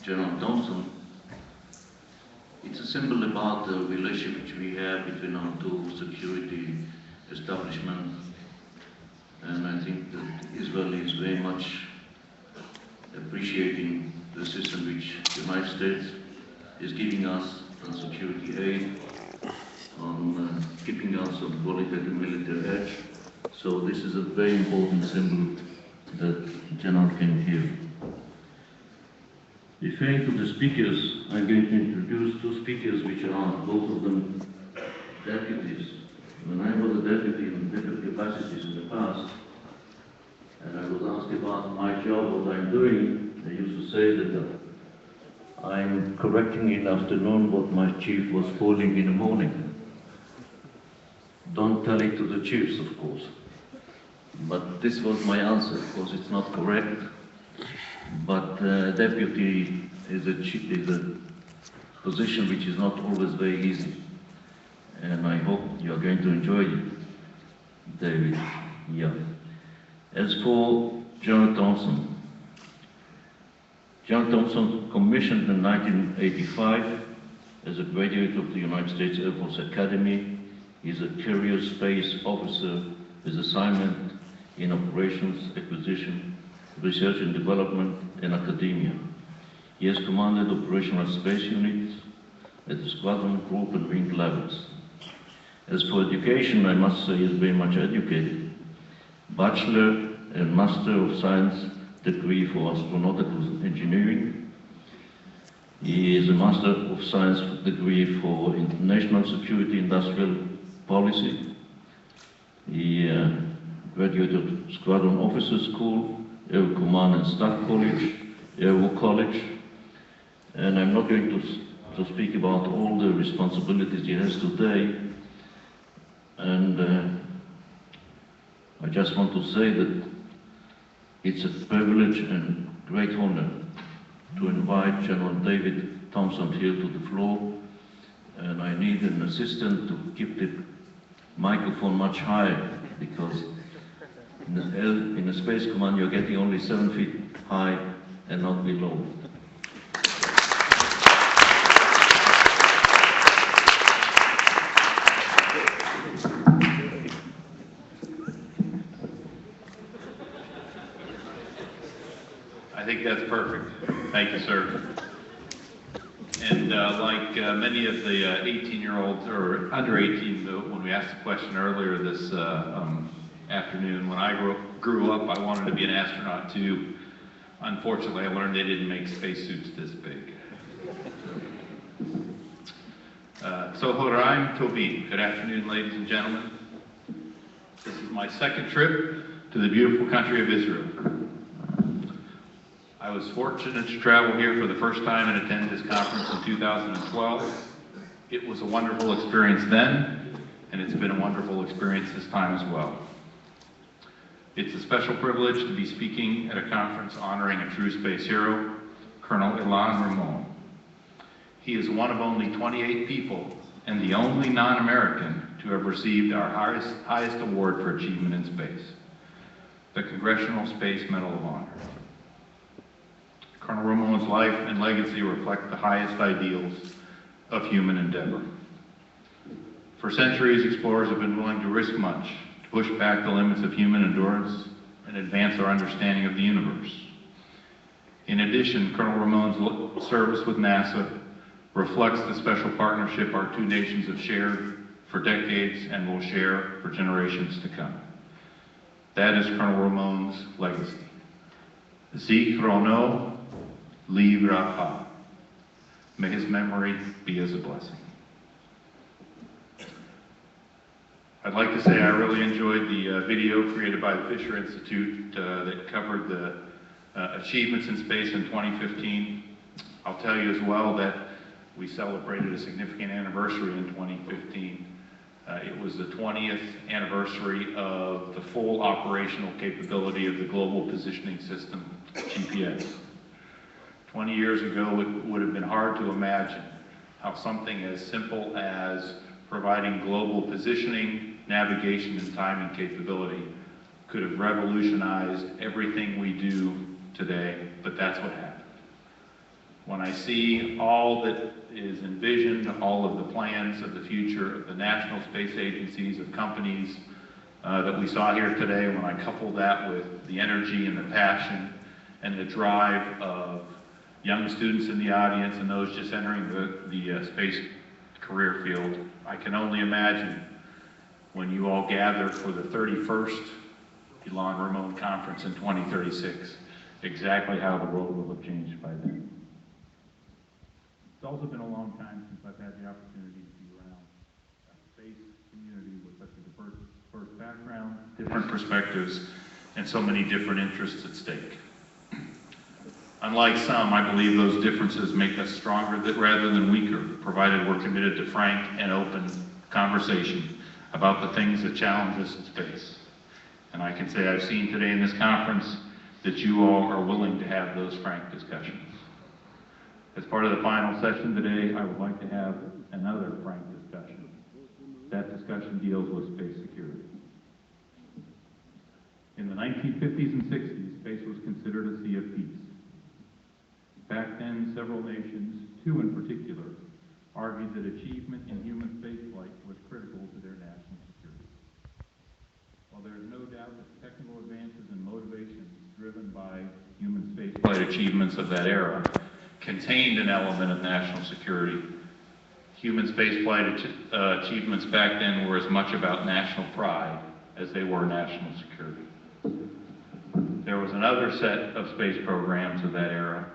General Thompson, it's a symbol about the relationship which we have between our two security establishments. And I think that Israel is very much appreciating the system which the United States is giving us on security aid, on keeping us on qualitative military edge. So this is a very important symbol that General can hear. Referring to the speakers, I'm going to introduce two speakers which are both of them deputies. When I was a deputy in different capacities in the past, and I was asked about my job, what I'm doing, I used to say that I'm correcting in the afternoon what my chief was calling in the morning. Don't tell it to the chiefs, of course. But this was my answer. Of course, it's not correct. But deputy is a position which is not always very easy. And I hope you're going to enjoy it, David. Yeah. As for General Thompson, General Thompson commissioned in 1985 as a graduate of the United States Air Force Academy. He's a career space officer with assignment in operations, acquisition, research and development, and academia. He has commanded operational space units at the squadron, group, and wing levels. As for education, I must say he is very much educated. Bachelor and Master of Science degree for astronautical engineering. He is a Master of Science degree for international security industrial policy. He graduated Squadron Officer School, Air Command and Staff College, Air College, and I'm not going to speak about all the responsibilities he has today. And I just want to say that it's a privilege and great honor to invite General David Thompson here to the floor, and I need an assistant to keep the microphone much higher, because in the Space Command you're getting only 7 feet high and not below. I think that's perfect. Thank you, sir. And like many of the 18-year-olds, or under 18, when we asked the question earlier this afternoon, when I grew up, I wanted to be an astronaut too. Unfortunately, I learned they didn't make spacesuits this big. So Horaim Tovim, good afternoon, ladies and gentlemen. This is my second trip to the beautiful country of Israel. I was fortunate to travel here for the first time and attend this conference in 2012. It was a wonderful experience then, and it's been a wonderful experience this time as well. It's a special privilege to be speaking at a conference honoring a true space hero, Colonel Ilan Ramon. He is one of only 28 people and the only non-American to have received our highest award for achievement in space, the Congressional Space Medal of Honor. Colonel Ramon's life and legacy reflect the highest ideals of human endeavor. For centuries, explorers have been willing to risk much to push back the limits of human endurance and advance our understanding of the universe. In addition, Colonel Ramon's service with NASA reflects the special partnership our two nations have shared for decades and will share for generations to come. That is Colonel Ramon's legacy. Zichrono Livracha. May his memory be as a blessing. I'd like to say I really enjoyed the video created by the Fisher Institute that covered the achievements in space in 2015. I'll tell you as well that we celebrated a significant anniversary in 2015. It was the 20th anniversary of the full operational capability of the Global Positioning System, GPS. 20 years ago, it would have been hard to imagine how something as simple as providing global positioning, navigation, and timing capability could have revolutionized everything we do today, but that's what happened. When I see all that is envisioned, all of the plans of the future of the national space agencies, of companies that we saw here today, when I couple that with the energy and the passion and the drive of young students in the audience and those just entering the space career field, I can only imagine when you all gather for the 31st Elon Ramon Conference in 2036, exactly how the world will have changed by then. It's also been a long time since I've had the opportunity to be around a space community with such a diverse background, different perspectives, and so many different interests at stake. Unlike some, I believe those differences make us stronger rather than weaker, provided we're committed to frank and open conversation about the things that challenge us in space. And I can say I've seen today in this conference that you all are willing to have those frank discussions. As part of the final session today, I would like to have another frank discussion. That discussion deals with space security. In the 1950s and 60s, space was considered a sea of peace. Back then, several nations, two in particular, argued that achievement in human spaceflight was critical to their national security. While there is no doubt that technical advances and motivations driven by human spaceflight achievements of that era contained an element of national security, human spaceflight achievements back then were as much about national pride as they were national security. There was another set of space programs of that era,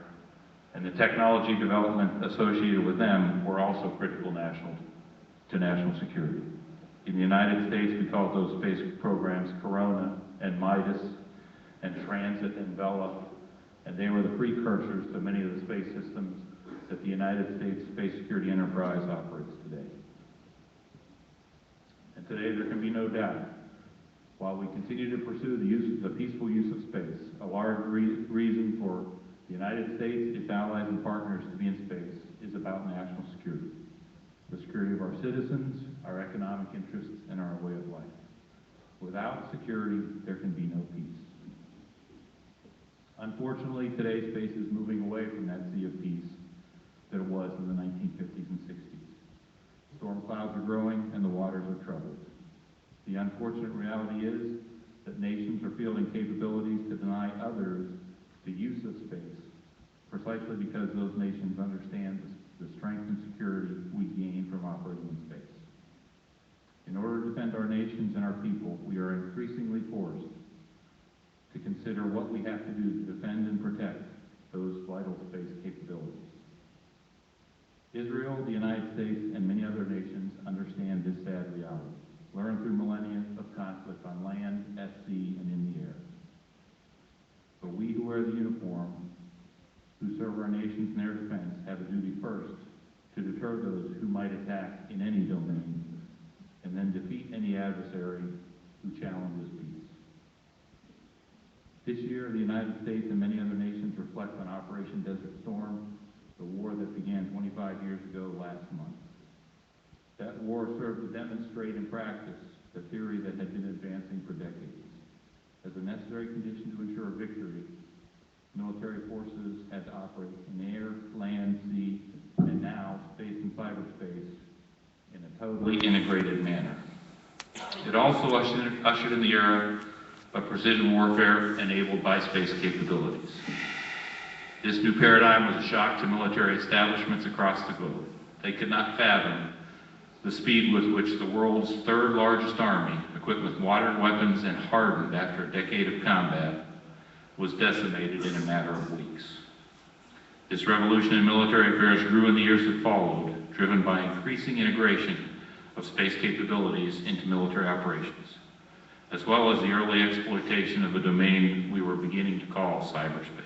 and the technology development associated with them were also critical to national security. In the United States, we called those space programs Corona and Midas and Transit and Vela, and they were the precursors to many of the space systems that the United States space security enterprise operates today. And today there can be no doubt, while we continue to pursue the peaceful use of space, a large reason for the United States, its allies and partners to be in space is about national security. The security of our citizens, our economic interests, and our way of life. Without security, there can be no peace. Unfortunately, today's space is moving away from that sea of peace that it was in the 1950s and 60s. Storm clouds are growing and the waters are troubled. The unfortunate reality is that nations are fielding capabilities to deny others the use of space, precisely because those nations understand the strength and security we gain from operating in space. In order to defend our nations and our people, we are increasingly forced to consider what we have to do to defend and protect those vital space capabilities. Israel, the United States, and many other nations understand this sad reality, learned through millennia of conflict on land, at sea, and in the air. But we who wear the uniform, who serve our nations in their defense, have a duty first to deter those who might attack in any domain, and then defeat any adversary who challenges peace. This year, the United States and many other nations reflect on Operation Desert Storm, the war that began 25 years ago last month. That war served to demonstrate in practice the theory that had been advancing for decades. As a necessary condition to ensure victory, military forces had to operate in air, land, sea, and now space and cyberspace in a totally integrated manner. It also ushered in the era of precision warfare enabled by space capabilities. This new paradigm was a shock to military establishments across the globe. They could not fathom the speed with which the world's third largest army, equipped with modern weapons and hardened after a decade of combat, was decimated in a matter of weeks. This revolution in military affairs grew in the years that followed, driven by increasing integration of space capabilities into military operations, as well as the early exploitation of a domain we were beginning to call cyberspace.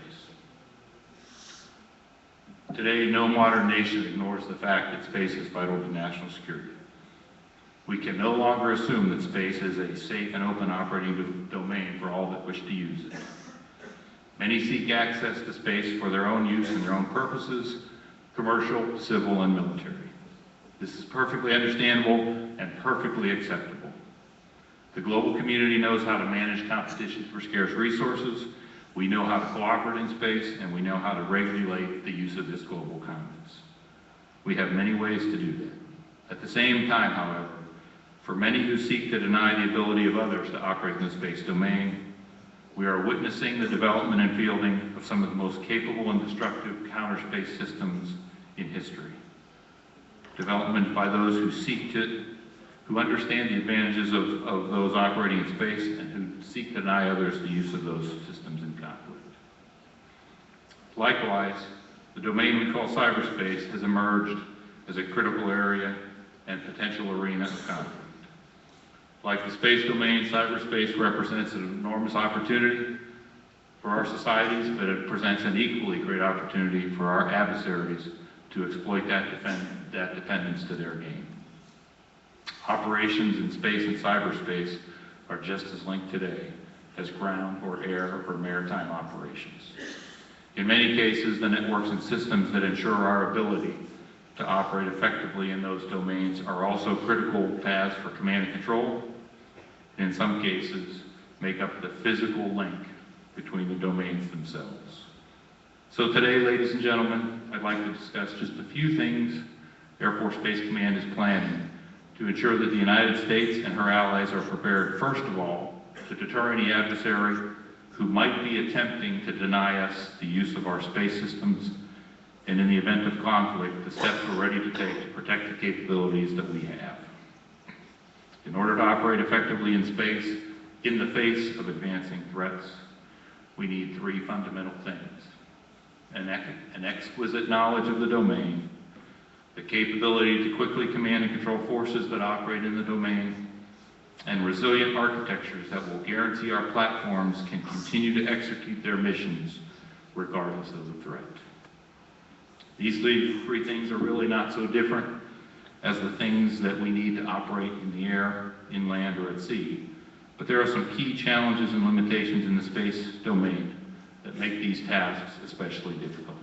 Today, no modern nation ignores the fact that space is vital to national security. We can no longer assume that space is a safe and open operating domain for all that wish to use it. Many seek access to space for their own use and their own purposes, commercial, civil, and military. This is perfectly understandable and perfectly acceptable. The global community knows how to manage competition for scarce resources, We know how to cooperate in space, and we know how to regulate the use of this global commons. We have many ways to do that. At the same time, however, for many who seek to deny the ability of others to operate in the space domain, we are witnessing the development and fielding of some of the most capable and destructive counter-space systems in history. Development by those who understand the advantages of those operating in space and who seek to deny others the use of those systems in conflict. Likewise, the domain we call cyberspace has emerged as a critical area and potential arena of conflict. Like the space domain, cyberspace represents an enormous opportunity for our societies, but it presents an equally great opportunity for our adversaries to exploit that dependence to their gain. Operations in space and cyberspace are just as linked today as ground or air or maritime operations. In many cases, the networks and systems that ensure our ability to operate effectively in those domains are also critical paths for command and control, and in some cases, make up the physical link between the domains themselves. So today, ladies and gentlemen, I'd like to discuss just a few things Air Force Space Command is planning to ensure that the United States and her allies are prepared, first of all, to deter any adversary who might be attempting to deny us the use of our space systems, and in the event of conflict, the steps we're ready to take to protect the capabilities that we have. In order to operate effectively in space, in the face of advancing threats, we need three fundamental things: an exquisite knowledge of the domain, the capability to quickly command and control forces that operate in the domain, and resilient architectures that will guarantee our platforms can continue to execute their missions regardless of the threat. These three things are really not so different as the things that we need to operate in the air, inland, or at sea, but there are some key challenges and limitations in the space domain that make these tasks especially difficult.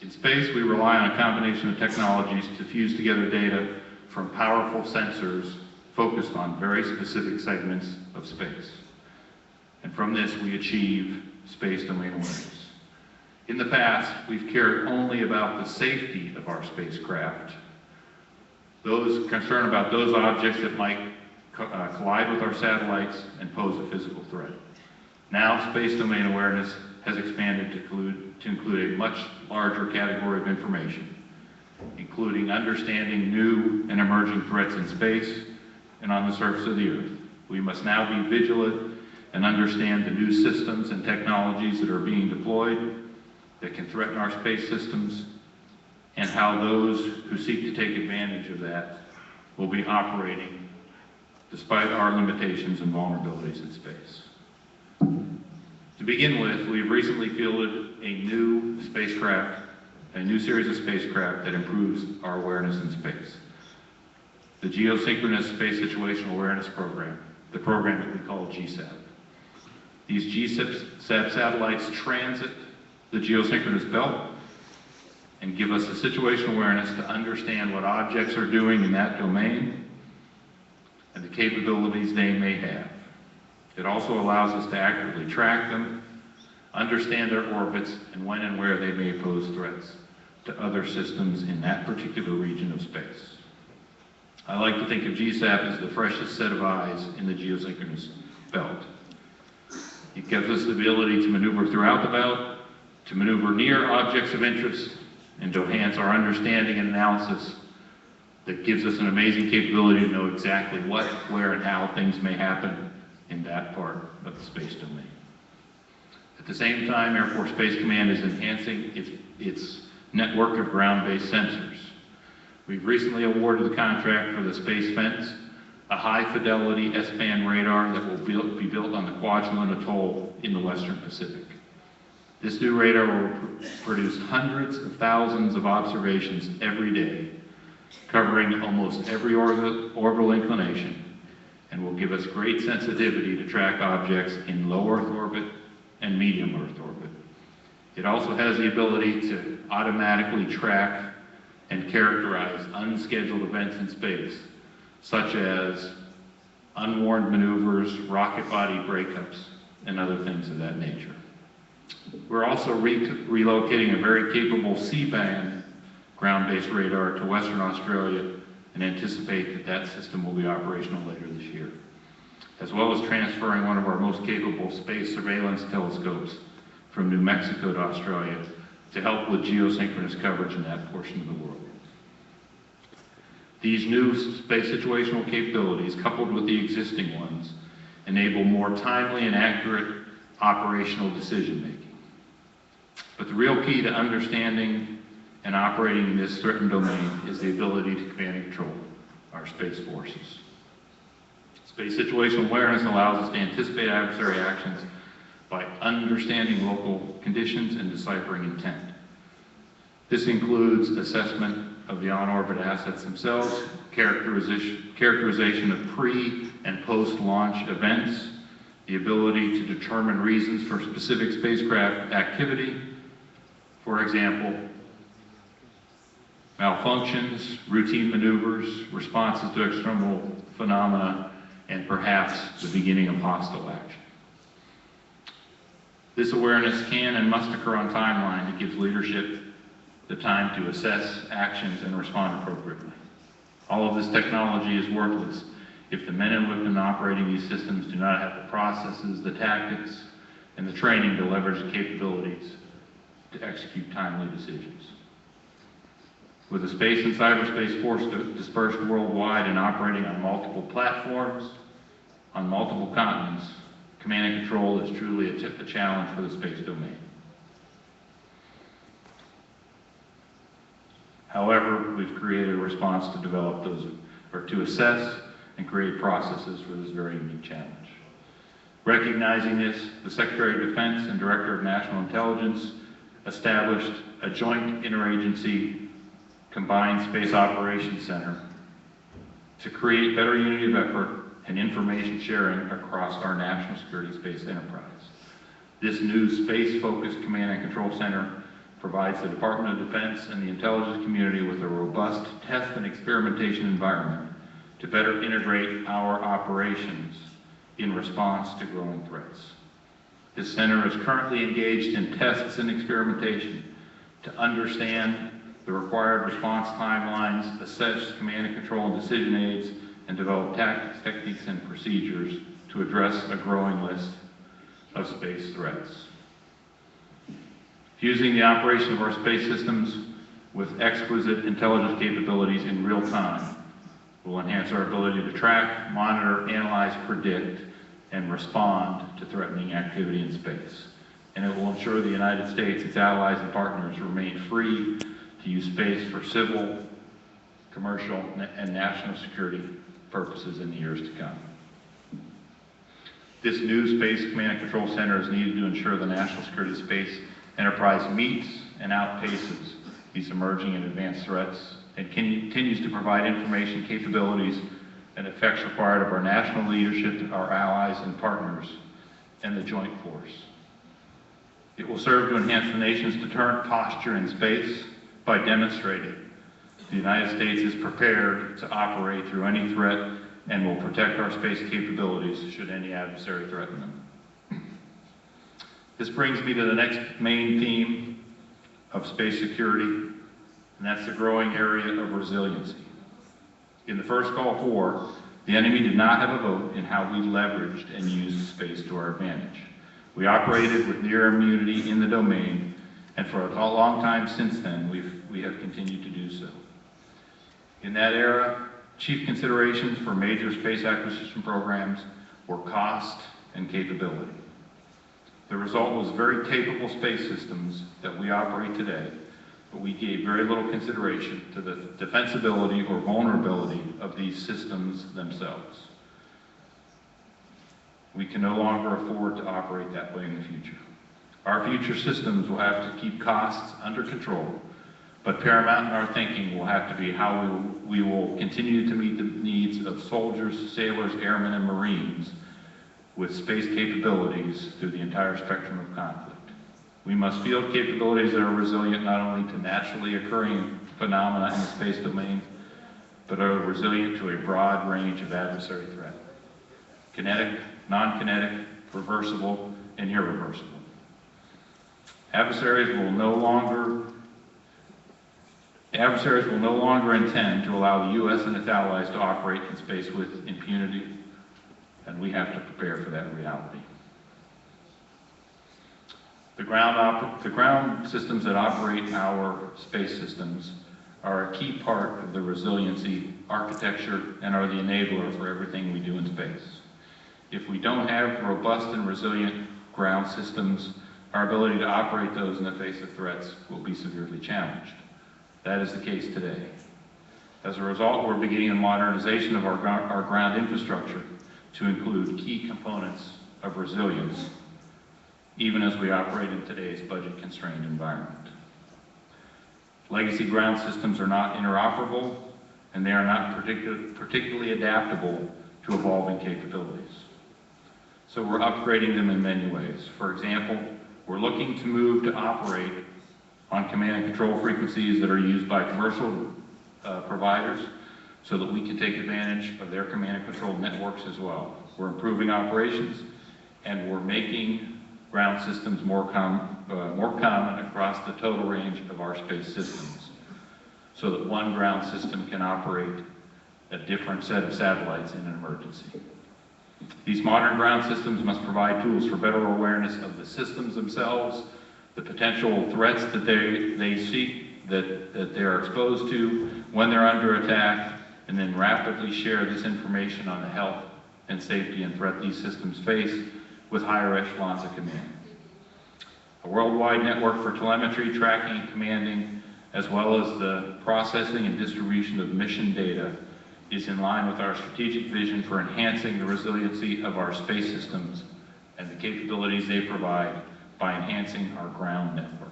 In space, we rely on a combination of technologies to fuse together data from powerful sensors focused on very specific segments of space. And from this, we achieve space domain awareness. In the past, we've cared only about the safety of our spacecraft, those concerned about those objects that might collide with our satellites and pose a physical threat. Now, space domain awareness has expanded to include a much larger category of information, including understanding new and emerging threats in space and on the surface of the Earth. We must now be vigilant and understand the new systems and technologies that are being deployed that can threaten our space systems, and how those who seek to take advantage of that will be operating despite our limitations and vulnerabilities in space. To begin with, we've recently fielded a new series of spacecraft that improves our awareness in space. The Geosynchronous Space Situational Awareness Program, the program that we call GSAP. These GSAP satellites transit the geosynchronous belt and give us a situational awareness to understand what objects are doing in that domain and the capabilities they may have. It also allows us to accurately track them, understand their orbits, and when and where they may pose threats to other systems in that particular region of space. I like to think of GSAP as the freshest set of eyes in the geosynchronous belt. It gives us the ability to maneuver throughout the belt, to maneuver near objects of interest, and to enhance our understanding and analysis that gives us an amazing capability to know exactly what, where, and how things may happen in that part of the space domain. At the same time, Air Force Space Command is enhancing its network of ground-based sensors. We've recently awarded the contract for the Space Fence, a high-fidelity S-band radar that will be built on the Kwajalein Atoll in the Western Pacific. This new radar will produce hundreds of thousands of observations every day, covering almost every orbital inclination, and will give us great sensitivity to track objects in low Earth orbit and medium Earth orbit. It also has the ability to automatically track and characterize unscheduled events in space, such as unwarned maneuvers, rocket body breakups, and other things of that nature. We're also relocating a very capable C-band ground-based radar to Western Australia and anticipate that that system will be operational later this year, as well as transferring one of our most capable space surveillance telescopes from New Mexico to Australia to help with geosynchronous coverage in that portion of the world. These new space situational capabilities, coupled with the existing ones, enable more timely and accurate operational decision-making. But the real key to understanding and operating in this threatened domain is the ability to command and control our space forces. Space situational awareness allows us to anticipate adversary actions by understanding local conditions and deciphering intent. This includes assessment of the on-orbit assets themselves, characterization of pre- and post-launch events, the ability to determine reasons for specific spacecraft activity, for example, malfunctions, routine maneuvers, responses to external phenomena, and perhaps the beginning of hostile action. This awareness can and must occur on timeline that gives leadership the time to assess actions and respond appropriately. All of this technology is worthless if the men and women operating these systems do not have the processes, the tactics, and the training to leverage the capabilities to execute timely decisions. With the space and cyberspace force dispersed worldwide and operating on multiple platforms, on multiple continents, command and control is truly a challenge for the space domain. However, we've created a response to develop those, or to assess and create processes for this very unique challenge. Recognizing this, the Secretary of Defense and Director of National Intelligence established a joint interagency combined space operations center to create better unity of effort and information sharing across our national security space enterprise. This new space-focused command and control center provides the Department of Defense and the intelligence community with a robust test and experimentation environment to better integrate our operations in response to growing threats. This center is currently engaged in tests and experimentation to understand the required response timelines, assess command and control and decision aids, and develop tactics, techniques, and procedures to address a growing list of space threats. Fusing the operation of our space systems with exquisite intelligence capabilities in real time will enhance our ability to track, monitor, analyze, predict, and respond to threatening activity in space. And it will ensure the United States, its allies, and partners remain free to use space for civil, commercial, and national security purposes in the years to come. This new Space Command and Control Center is needed to ensure the national security space enterprise meets and outpaces these emerging and advanced threats and continues to provide information, capabilities, and effects required of our national leadership, our allies and partners, and the joint force. It will serve to enhance the nation's deterrent posture in space by demonstrating the United States is prepared to operate through any threat and will protect our space capabilities should any adversary threaten them. This brings me to the next main theme of space security, and that's the growing area of resiliency. In the first Gulf War, the enemy did not have a vote in how we leveraged and used space to our advantage. We operated with near immunity in the domain, and for a long time since then, we have continued to do so. In that era, chief considerations for major space acquisition programs were cost and capability. The result was very capable space systems that we operate today, but we gave very little consideration to the defensibility or vulnerability of these systems themselves. We can no longer afford to operate that way in the future. Our future systems will have to keep costs under control, but paramount in our thinking will have to be how we will continue to meet the needs of soldiers, sailors, airmen, and Marines with space capabilities through the entire spectrum of conflict. We must field capabilities that are resilient not only to naturally occurring phenomena in the space domain, but are resilient to a broad range of adversary threat. kinetic, non-kinetic, reversible, and irreversible. Adversaries will no longer intend to allow the U.S. and its allies to operate in space with impunity, and we have to prepare for that reality. The ground systems that operate our space systems are a key part of the resiliency architecture and are the enabler for everything we do in space. If we don't have robust and resilient ground systems, our ability to operate those in the face of threats will be severely challenged. That is the case today. As a result, we're beginning a modernization of our ground infrastructure to include key components of resilience, even as we operate in today's budget-constrained environment. Legacy ground systems are not interoperable, and they are not particularly adaptable to evolving capabilities. So we're upgrading them in many ways. For example, we're looking to move to operate on command and control frequencies that are used by commercial providers so that we can take advantage of their command and control networks as well. We're improving operations, and we're making ground systems more common across the total range of our space systems so that one ground system can operate a different set of satellites in an emergency. These modern ground systems must provide tools for better awareness of the systems themselves, the potential threats that they seek, that they're exposed to when they're under attack, and then rapidly share this information on the health and safety and threat these systems face with higher echelons of command. A worldwide network for telemetry, tracking, and commanding, as well as the processing and distribution of mission data, is in line with our strategic vision for enhancing the resiliency of our space systems and the capabilities they provide by enhancing our ground network.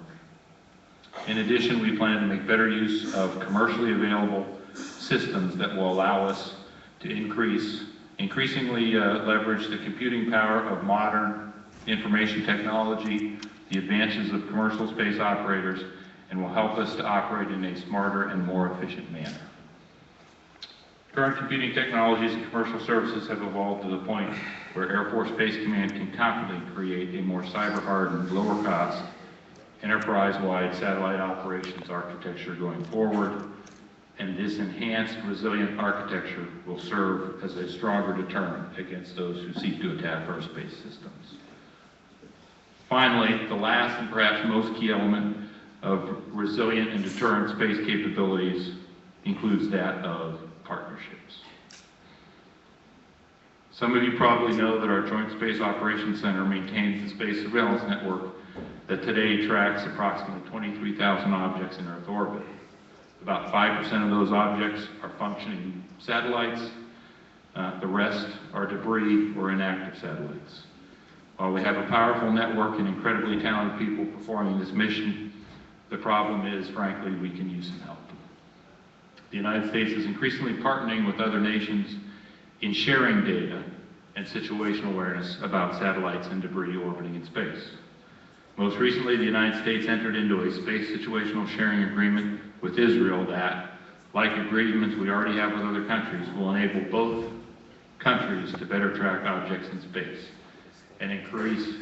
In addition, we plan to make better use of commercially available systems that will allow us to increasingly leverage the computing power of modern information technology, the advances of commercial space operators, and will help us to operate in a smarter and more efficient manner. Current computing technologies and commercial services have evolved to the point where Air Force Space Command can confidently create a more cyber-hardened, lower-cost, enterprise-wide satellite operations architecture going forward, and this enhanced, resilient architecture will serve as a stronger deterrent against those who seek to attack our space systems. Finally, the last and perhaps most key element of resilient and deterrent space capabilities includes that of partnerships. Some of you probably know that our Joint Space Operations Center maintains the space surveillance network that today tracks approximately 23,000 objects in Earth orbit. About 5% of those objects are functioning satellites. The rest are debris or inactive satellites. While we have a powerful network and incredibly talented people performing this mission, the problem is, frankly, we can use some help. The United States is increasingly partnering with other nations in sharing data and situational awareness about satellites and debris orbiting in space. Most recently, the United States entered into a space situational sharing agreement with Israel that, like agreements we already have with other countries, will enable both countries to better track objects in space and increase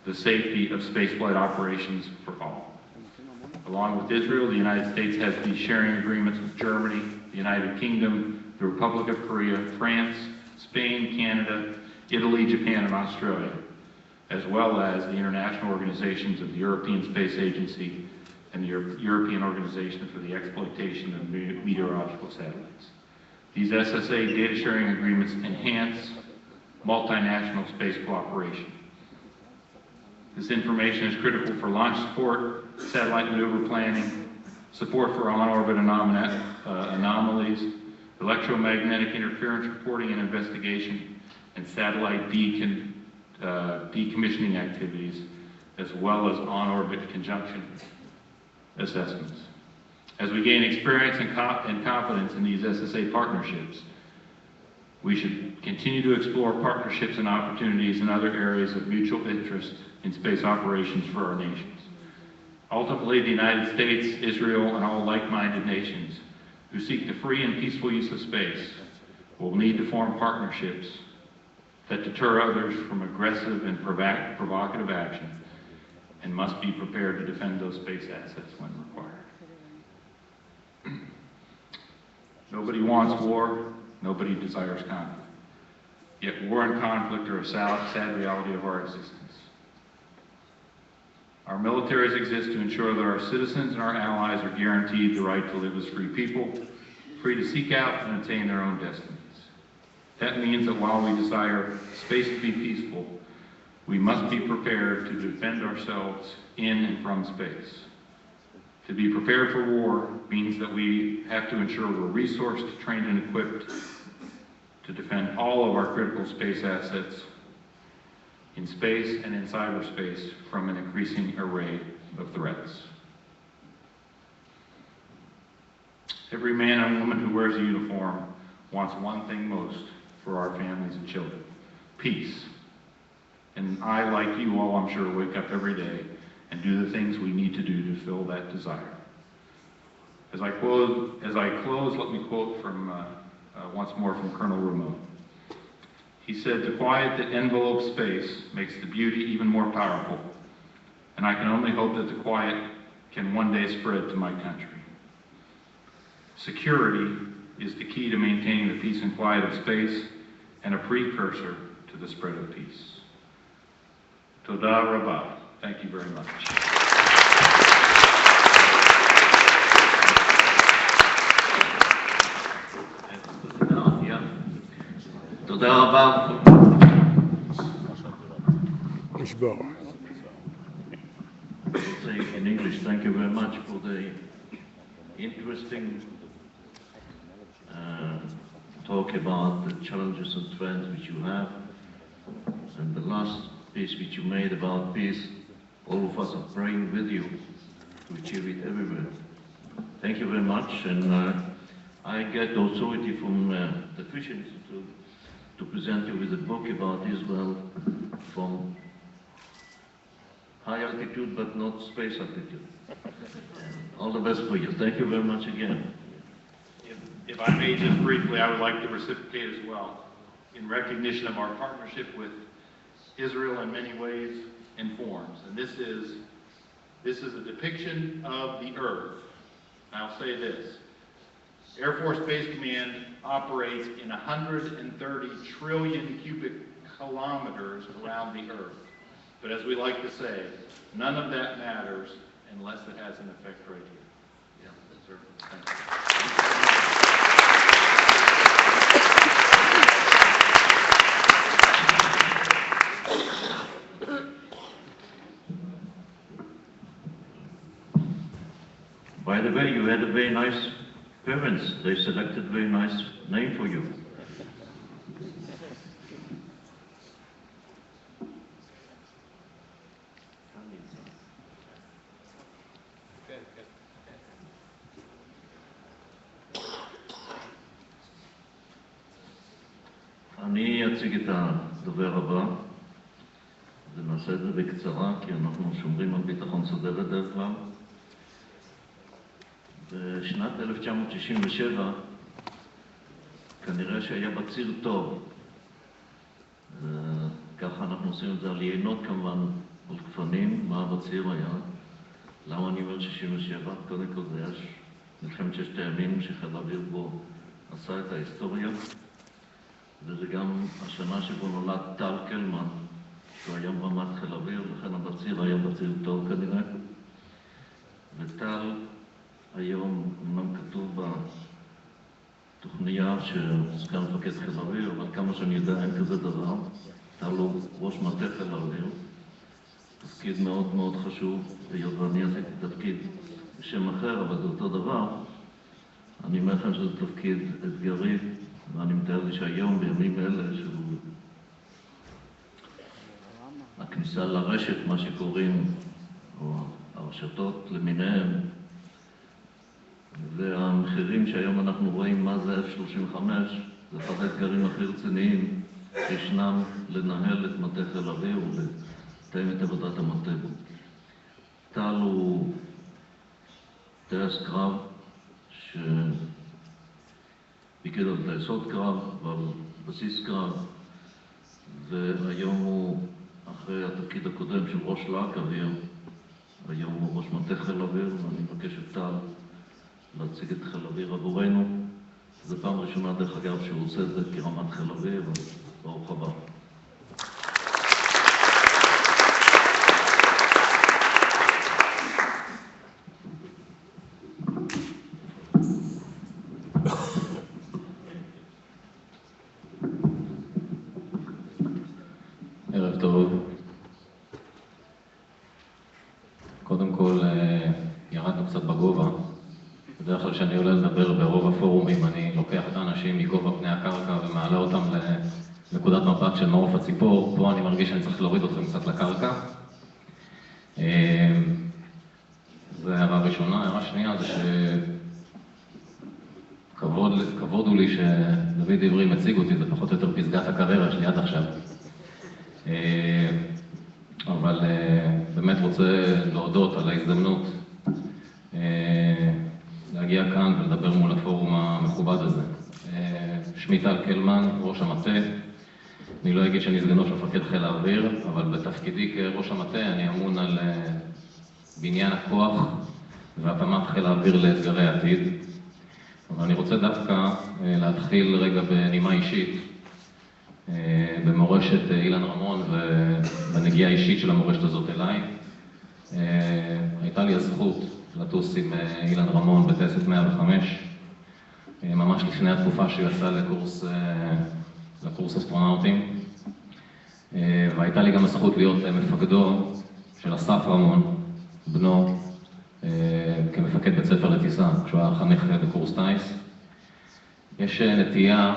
the safety of spaceflight operations for all. Along with Israel, the United States has these sharing agreements with Germany, the United Kingdom, the Republic of Korea, France, Spain, Canada, Italy, Japan, and Australia, as well as the international organizations of the European Space Agency and the European Organization for the Exploitation of Meteorological Satellites. These SSA data sharing agreements enhance multinational space cooperation. This information is critical for launch support, satellite maneuver planning, support for on-orbit anomalies, electromagnetic interference reporting and investigation, and satellite decommissioning activities, as well as on-orbit conjunction assessments. As we gain experience and confidence in these SSA partnerships, we should continue to explore partnerships and opportunities in other areas of mutual interest in space operations for our nations. Ultimately, the United States, Israel, and all like-minded nations who seek the free and peaceful use of space will need to form partnerships that deter others from aggressive and provocative action, and must be prepared to defend those space assets when required. Nobody wants war, nobody desires conflict. Yet war and conflict are a sad reality of our existence. Our militaries exist to ensure that our citizens and our allies are guaranteed the right to live as free people, free to seek out and attain their own destinies. That means that while we desire space to be peaceful, we must be prepared to defend ourselves in and from space. To be prepared for war means that we have to ensure we're resourced, trained, and equipped to defend all of our critical space assets in space and in cyberspace from an increasing array of threats. Every man and woman who wears a uniform wants one thing most for our families and children: peace. And I, like you all, I'm sure, wake up every day and do the things we need to do to fill that desire. As I close, let me quote from once more from Colonel Ramon. He said, "The quiet that envelopes space makes the beauty even more powerful, and I can only hope that the quiet can one day spread to my country." Security is the key to maintaining the peace and quiet of space and a precursor to the spread of peace. Toda Rabah. Thank you very much. תודה רבה. Say in English, thank you very much for the interesting talk about the challenges and trends which you have, and the last piece which you made about peace. All of us are praying with you to achieve it everywhere. Thank you very much, and I get authority from the פישר Institute to present you with a book about Israel from high altitude, but not space altitude. All the best for you. Thank you very much again. If I may just briefly, I would like to reciprocate as well in recognition of our partnership with Israel in many ways and forms. And this is a depiction of the Earth. And I'll say this: Air Force Base Command operates in 130 trillion cubic kilometers around the Earth. But as we like to say, none of that matters unless it has an effect right here. Yeah, that's right. Thank you. By the way, you had a very nice parents. They selected a very nice name for you. אני אציג את הדובר הבא, ונעשה את זה בקצרה, כי אנחנו שומרים על ביטחון סודר בדרך כלל. בשנת 1967 כנראה שהיה בציר טוב. ככה אנחנו עושים את זה על יינות כמובן, על כפנים, מה בציר היה. למה אני אומר 67? קודם כל זה היה מלחמת ששת הימים שחיל האוויר בו עשה את ההיסטוריה. וזה גם השנה שבו נולד טל קלמן, שהוא היה רמ"ט חיל האוויר, לכן הבציר היה בציר טוב כנראה. וטל היום אמנם כתוב בתוכניה שסגן מפקד חיל האוויר, אבל כמה שאני יודע אין כזה דבר. טל הוא ראש מטה חיל האוויר, תפקיד מאוד מאוד חשוב, היות ואני עשיתי תפקיד בשם אחר, אבל זה אותו דבר. אני אומר לכם שזה תפקיד אתגרי, ואני מתאר לי שהיום, בימים אלה, שהוא הכניסה לרשת, מה שקוראים, או הרשתות למיניהם, והמחירים שהיום אנחנו רואים מה זה F-35, זה אחד האתגרים הכי רציניים שישנם לנהל את מטה חיל האוויר ולתאם את עבודת המטה. טל הוא טייס קרב שפיקד על טייסות קרב ועל בסיס קרב, והיום הוא, אחרי התפקיד הקודם של ראש להק אוויר, היום הוא ראש מטה חיל אוויר, ואני מבקש את טל להציג את חיל אוויר עבורנו. זו פעם ראשונה, דרך אגב, שהוא עושה את זה כרמת חיל אוויר, אז ברוך הבא. ערב טוב. קודם כל, ירדנו קצת בגובה. בדרך כלל כשאני עולה לדבר ברוב הפורומים, אני לוקח את האנשים מגובה פני הקרקע ומעלה אותם לנקודת מבט של מעוף הציפור. פה אני מרגיש שאני צריך להוריד אתכם קצת לקרקע. זו הערה ראשונה. הערה שנייה זה כבוד הוא לי שדוד עברי מציג אותי, זה פחות או יותר פסגת הקריירה שלי עד עכשיו. אבל באמת רוצה להודות על ההזדמנות להגיע כאן ולדבר מול הפורום המכובד הזה. שמי טל קלמן, ראש המטה. אני לא אגיד שאני סגנו של מפקד חיל האוויר, אבל בתפקידי כראש המטה אני אמון על בניין הכוח והתאמת חיל האוויר לאתגרי העתיד. אבל אני רוצה דווקא להתחיל רגע בנימה אישית, במורשת אילן רמון ובנגיעה אישית של המורשת הזאת אליי. הייתה לי הזכות לטוס עם אילן רמון בטייסת 105, ממש לפני התקופה שהוא יצא לקורס אסטרונאוטים, והייתה לי גם הזכות להיות מפקדו של אסף רמון, בנו, כמפקד בית ספר לטיסה, כשהוא היה חניך בקורס טייס. יש נטייה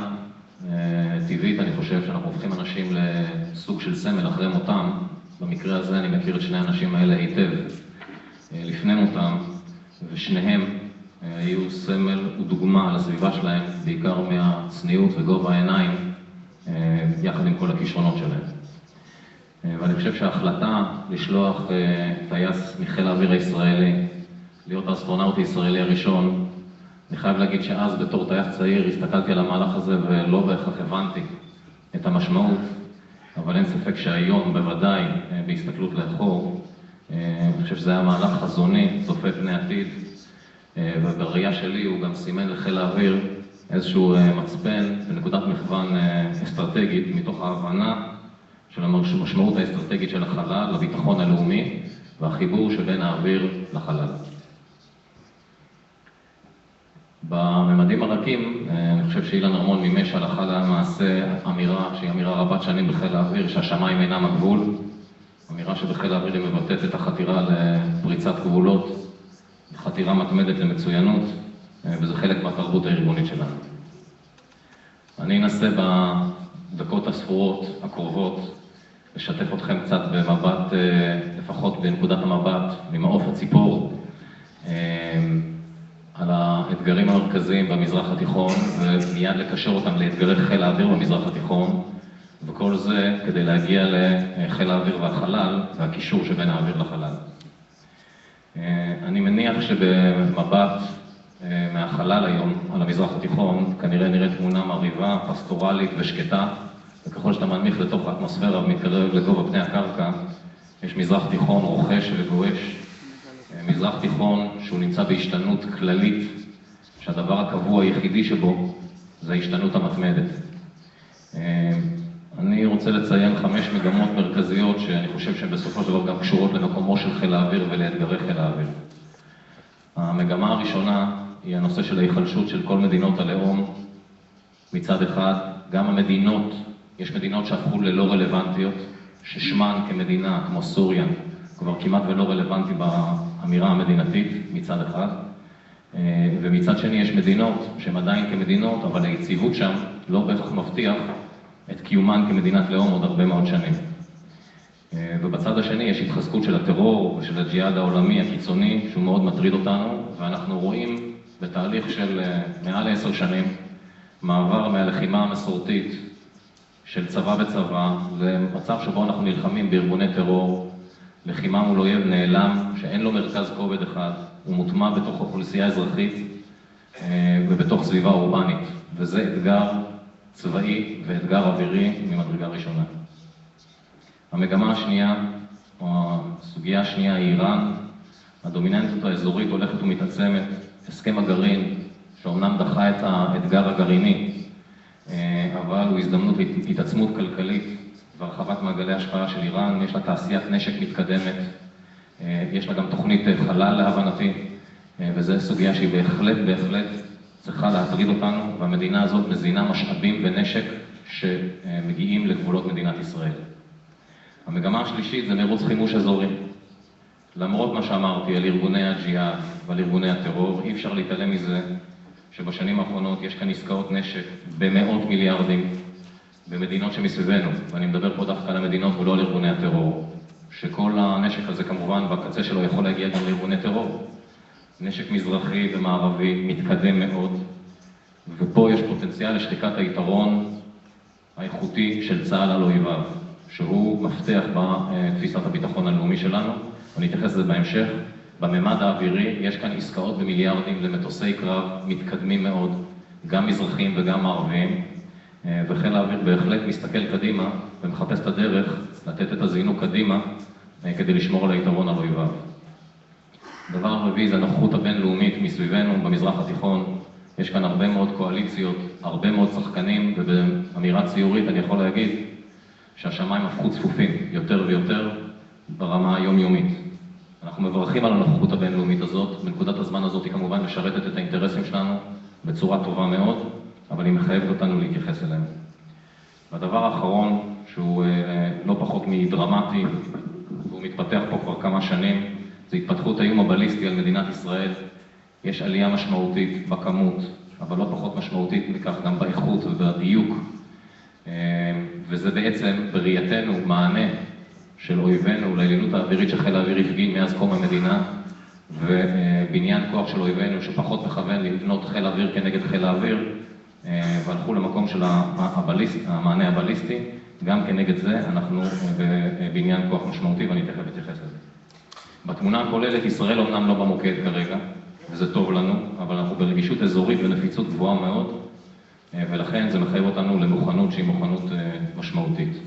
טבעית, אני חושב, שאנחנו הופכים אנשים לסוג של סמל אחרי מותם. במקרה הזה אני מכיר את שני האנשים האלה היטב לפני מותם, ושניהם היו סמל ודוגמה לסביבה שלהם, בעיקר מהצניעות וגובה העיניים, יחד עם כל הכישרונות שלהם. ואני חושב שההחלטה לשלוח טייס מחיל האוויר הישראלי, להיות האסטרונאוט הישראלי הראשון, אני חייב להגיד שאז בתור טייס צעיר הסתכלתי על המהלך הזה ולא בהכרח הבנתי את המשמעות, אבל אין ספק שהיום בוודאי בהסתכלות לאחור, אני חושב שזה היה מהלך חזוני, צופה פני עתיד, ובראייה שלי הוא גם סימן לחיל האוויר איזשהו מצפן ונקודת מכוון אסטרטגית מתוך ההבנה של המשמעות האסטרטגית של החלל לביטחון הלאומי והחיבור שבין האוויר לחלל. בממדים הרכים, אני חושב שאילן רמון מימש הלכה למעשה אמירה שהיא אמירה רבת שנים בחיל האוויר, שהשמיים אינם הגבול. אמירה שבחיל האוויר היא מבטאת את החתירה לפריצת גבולות, חתירה מתמדת למצוינות, וזה חלק מהתרבות הארגונית שלנו. אני אנסה בדקות הספורות הקרובות לשתף אתכם קצת במבט, לפחות בנקודת המבט, ממעוף הציפור, על האתגרים המרכזיים במזרח התיכון, ומיד לקשר אותם לאתגרי חיל האוויר במזרח התיכון, וכל זה כדי להגיע לחיל האוויר והחלל, והקישור שבין האוויר לחלל. אני מניח שבמבט מהחלל היום על המזרח התיכון, כנראה נראית תמונה מרהיבה, פסטורלית ושקטה, וככל שאתה מנמיך לתוך האטמוספירה ומתקרב לגובה פני הקרקע, יש מזרח תיכון רוחש וגועש, מזרח תיכון שהוא נמצא בהשתנות כללית, שהדבר הקבוע היחידי שבו זה ההשתנות המתמדת. אני רוצה לציין 5 מגמות מרכזיות שאני חושב שהן בסופו של דבר גם קשורות למקומו של חיל האוויר ולאתגרי חיל האוויר. המגמה הראשונה היא הנושא של ההיחלשות של כל מדינות הלאום. מצד אחד, גם המדינות, יש מדינות שהפכו ללא רלוונטיות, ששמן כמדינה, כמו סוריה, כבר כמעט ולא רלוונטי באמירה המדינתית מצד אחד, ומצד שני יש מדינות שהן עדיין כמדינות, אבל היציבות שם לא בהכרח מבטיח את קיומן כמדינת לאום עוד הרבה מאוד שנים. ובצד השני יש התחזקות של הטרור ושל הג'יהאד העולמי הקיצוני, שהוא מאוד מטריד אותנו, ואנחנו רואים בתהליך של מעל 10 שנים מעבר מהלחימה המסורתית של צבא בצבא למצב שבו אנחנו נלחמים בארגוני טרור, לחימה מול אויב נעלם שאין לו מרכז כובד אחד, הוא מוטמע בתוך אוכלוסייה אזרחית ובתוך סביבה אורבנית, וזה אתגר צבאי ואתגר אווירי ממדרגה ראשונה. המגמה השנייה, או הסוגיה השנייה, היא איראן. הדומיננטיות האזורית הולכת ומתעצמת. הסכם הגרעין, שאומנם דחה את האתגר הגרעיני, אבל הוא הזדמנות להתעצמות כלכלית והרחבת מעגלי השפעה של איראן. יש לה תעשיית נשק מתקדמת, יש לה גם תוכנית חלל להבנתי, וזו סוגיה שהיא בהחלט צריכה להטריד אותנו, והמדינה הזאת מזינה משאבים ונשק שמגיעים לגבולות מדינת ישראל. המגמה השלישית זה מרוץ חימוש אזורי. למרות מה שאמרתי על ארגוני הג'יהאד ועל ארגוני הטרור, אי אפשר להתעלם מזה שבשנים האחרונות יש כאן עסקאות נשק במאות מיליארדים במדינות שמסביבנו, ואני מדבר פה דווקא על המדינות ולא על ארגוני הטרור, שכל הנשק הזה כמובן בקצה שלו יכול להגיע גם לארגוני טרור. נשק מזרחי ומערבי מתקדם מאוד, ופה יש פוטנציאל לשחיקת היתרון האיכותי של צה"ל על אויביו, שהוא מפתח בתפיסת הביטחון הלאומי שלנו. אני אתייחס לזה בהמשך. בממד האווירי יש כאן עסקאות במיליארדים למטוסי קרב מתקדמים מאוד, גם מזרחים וגם מערביים, וחיל האוויר בהחלט מסתכל קדימה ומחפש את הדרך לתת את הזינוק קדימה כדי לשמור על היתרון על אויביו. דבר הרביעי זה הנוכחות הבינלאומית מסביבנו במזרח התיכון. יש כאן הרבה מאוד קואליציות, הרבה מאוד שחקנים, ובאמירה ציורית אני יכול להגיד שהשמיים הפכו צפופים יותר ויותר ברמה היומיומית. אנחנו מברכים על הנוכחות הבינלאומית הזאת. בנקודת הזמן הזאת היא כמובן משרתת את האינטרסים שלנו בצורה טובה מאוד, אבל היא מחייבת אותנו להתייחס אליהם. והדבר האחרון, שהוא לא פחות מדרמטי, והוא מתפתח פה כבר כמה שנים, זה התפתחות האיום הבליסטי על מדינת ישראל. יש עלייה משמעותית בכמות, אבל לא פחות משמעותית מכך גם באיכות ובדיוק. וזה בעצם בראייתנו מענה של אויבינו לעליונות האווירית שחיל האוויר הפגין מאז קום המדינה, ובניין כוח של אויבינו שפחות מכוון לבנות חיל האוויר כנגד חיל האוויר, והלכו למקום של המענה הבליסטי. גם כנגד זה אנחנו בבניין כוח משמעותי, ואני תכף אתייחס לזה. בתמונה הכוללת ישראל אומנם לא במוקד כרגע, וזה טוב לנו, אבל אנחנו ברגישות אזורית ונפיצות גבוהה מאוד, ולכן זה מחייב אותנו למוכנות שהיא מוכנות משמעותית.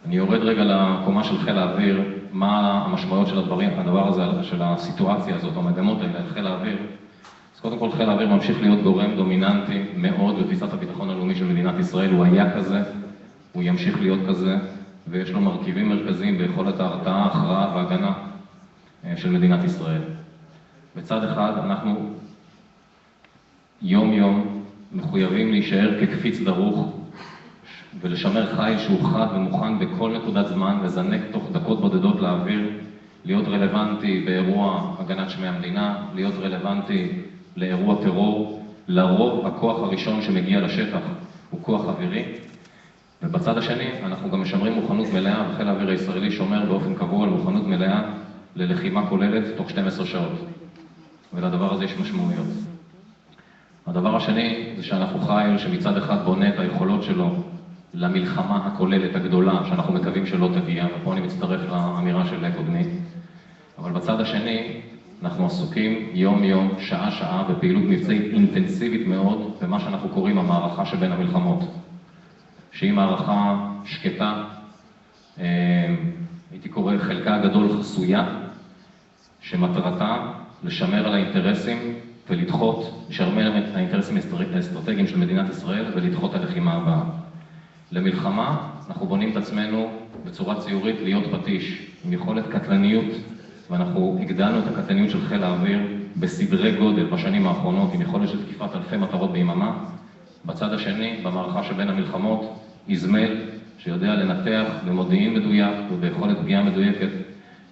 אני יורד רגע לקומה של חיל האוויר, מה המשמעויות של הדבר הזה, של הסיטואציה הזאת, המגמות האלה, חיל האוויר. אז קודם כל חיל האוויר ממשיך להיות גורם דומיננטי מאוד בתפיסת הביטחון הלאומי של מדינת ישראל. הוא היה כזה, הוא ימשיך להיות כזה, ויש לו מרכיבים מרכזיים ביכולת ההרתעה, ההכרעה וההגנה של מדינת ישראל. בצד אחד אנחנו יום-יום מחויבים להישאר כקפיץ דרוך ולשמר חיל שהוא חד ומוכן בכל נקודת זמן, לזנק תוך דקות בודדות לאוויר, להיות רלוונטי באירוע הגנת שמי המדינה, להיות רלוונטי לאירוע טרור. לרוב הכוח הראשון שמגיע לשטח הוא כוח אווירי, ובצד השני אנחנו גם משמרים מוכנות מלאה, וחיל האוויר הישראלי שומר באופן קבוע על מוכנות מלאה ללחימה כוללת תוך 12 שעות. ולדבר הזה יש משמעויות. הדבר השני זה שאנחנו חיל שמצד אחד בונה את היכולות שלו למלחמה הכוללת הגדולה, שאנחנו מקווים שלא תגיע, ופה אני מצטרף לאמירה של קודמי. אבל בצד השני אנחנו עסוקים יום-יום, שעה-שעה, בפעילות מבצעית אינטנסיבית מאוד, במה שאנחנו קוראים המערכה שבין המלחמות. שהיא מערכה שקטה, הייתי קורא חלקה הגדול חסויה, שמטרתה לשמר על האינטרסים ולדחות, לשמר את האינטרסים האסטרטגיים של מדינת ישראל ולדחות הלחימה הבאה. למלחמה אנחנו בונים את עצמנו בצורה ציורית להיות פטיש, עם יכולת קטלניות, ואנחנו הגדלנו את הקטלניות של חיל האוויר בסדרי גודל בשנים האחרונות, עם יכולת של תקיפת אלפי מטרות ביממה. בצד השני, במערכה שבין המלחמות, איזמל שיודע לנתח במודיעין מדויק וביכולת פגיעה מדויקת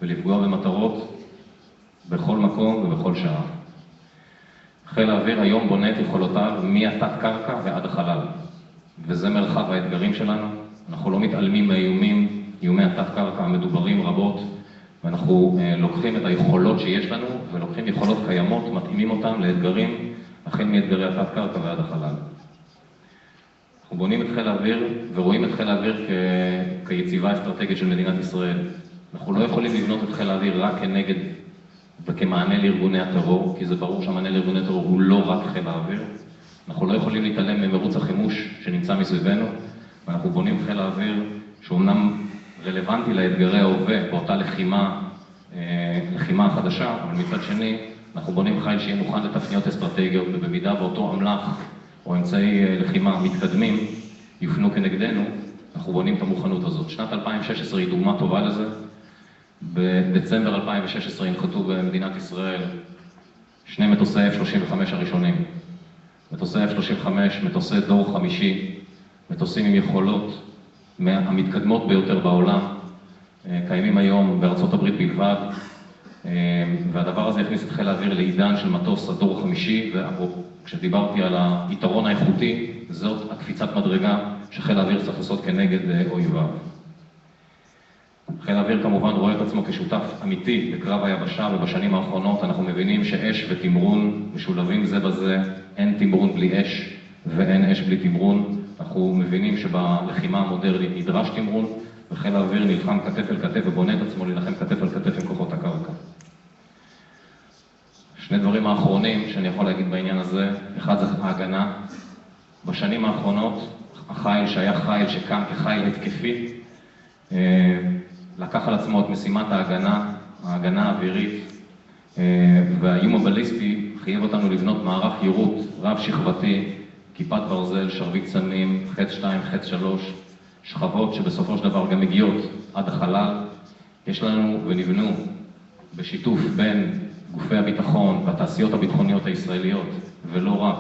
ולפגוע במטרות בכל מקום ובכל שעה. חיל האוויר היום בונה את יכולותיו מהתת קרקע ועד החלל, וזה מרחב האתגרים שלנו. אנחנו לא מתעלמים מהאיומים, איומי התת קרקע המדוברים רבות, ואנחנו לוקחים את היכולות שיש לנו ולוקחים יכולות קיימות, מתאימים אותם לאתגרים, החל מאתגרי התת קרקע ועד החלל. אנחנו בונים את חיל האוויר ורואים את חיל האוויר כיציבה אסטרטגית של מדינת ישראל. אנחנו לא יכולים לבנות את חיל האוויר רק כנגד וכמענה לארגוני הטרור, כי זה ברור שהמענה לארגוני הטרור הוא לא רק חיל האוויר. אנחנו לא יכולים להתעלם ממרוץ החימוש שנמצא מסביבנו, ואנחנו בונים חיל האוויר שאומנם רלוונטי לאתגרי ההווה באותה לחימה חדשה, אבל מצד שני, אנחנו בונים חיל שיהיה מוכן לתפניות אסטרטגיות, ובמידה ואותו אמל"ח או אמצעי לחימה מתקדמים יופנו כנגדנו, אנחנו בונים את המוכנות הזאת. שנת 2016 היא דוגמה טובה לזה. בדצמבר 2016 הנחתו במדינת ישראל 2 מטוסי F-35 הראשונים. מטוסי F-35, מטוסי דור 5, מטוסים עם יכולות המתקדמות ביותר בעולם, קיימים היום בארצות הברית בלבד, והדבר הזה הכניס את חיל האוויר לעידן של מטוס הדור 5, וכשדיברתי על היתרון האיכותי, זאת הקפיצת מדרגה שחיל האוויר צריך לעשות כנגד אויביו. חיל האוויר כמובן רואה את עצמו כשותף אמיתי בקרב היבשה, ובשנים האחרונות אנחנו מבינים שאש ותמרון משולבים זה בזה, אין תמרון בלי אש ואין אש בלי תמרון. אנחנו מבינים שבלחימה המודרנית נדרש תמרון, וחיל האוויר נלחם כתף אל כתף ובונה את עצמו להילחם כתף אל כתף עם כוחות הקרקע. שני דברים האחרונים שאני יכול להגיד בעניין הזה, אחד זה ההגנה. בשנים האחרונות החיל שהיה חיל שקם כחיל התקפי, לקח על עצמו את משימת ההגנה האווירית, והאיום הבליסטי חייב אותנו לבנות מערך יירוט רב שכבתי, כיפת ברזל, שרביט סמים, חץ 2, חץ 3, שכבות שבסופו של דבר גם מגיעות עד החלל. יש לנו ונבנו בשיתוף בין גופי הביטחון והתעשיות הביטחוניות הישראליות, ולא רק,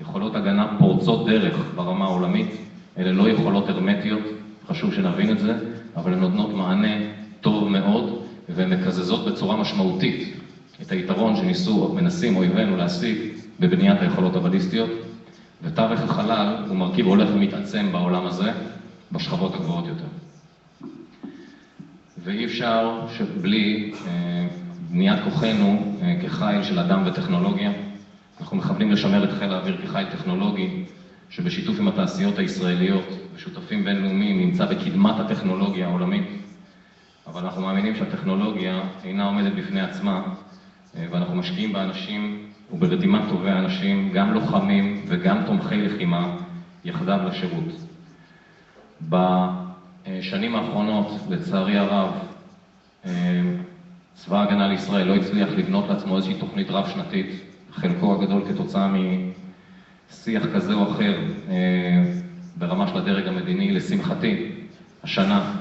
יכולות הגנה פורצות דרך ברמה העולמית. אלה לא יכולות הרמטיות, חשוב שנבין את זה, אבל הן נותנות מענה טוב מאוד, והן מקזזות בצורה משמעותית את היתרון מנסים אויבינו להשיג בבניית היכולות הבליסטיות. ותווך החלל הוא מרכיב הולך ומתעצם בעולם הזה, בשכבות הגבוהות יותר. ואי אפשר שבלי בניית כוחנו כחיל של אדם וטכנולוגיה. אנחנו מכוונים לשמר את חיל האוויר כחיל טכנולוגי, שבשיתוף עם התעשיות הישראליות ושותפים בינלאומיים נמצא בקדמת הטכנולוגיה העולמית, אבל אנחנו מאמינים שהטכנולוגיה אינה עומדת בפני עצמה, ואנחנו משקיעים באנשים וברתימת טובי האנשים, גם לוחמים וגם תומכי לחימה, יחדיו לשירות. בשנים האחרונות, לצערי הרב, צבא ההגנה לישראל לא הצליח לבנות לעצמו איזושהי תוכנית רב-שנתית, חלקו הגדול כתוצאה שיח כזה או אחר ברמה של הדרג המדיני. לשמחתי, השנה,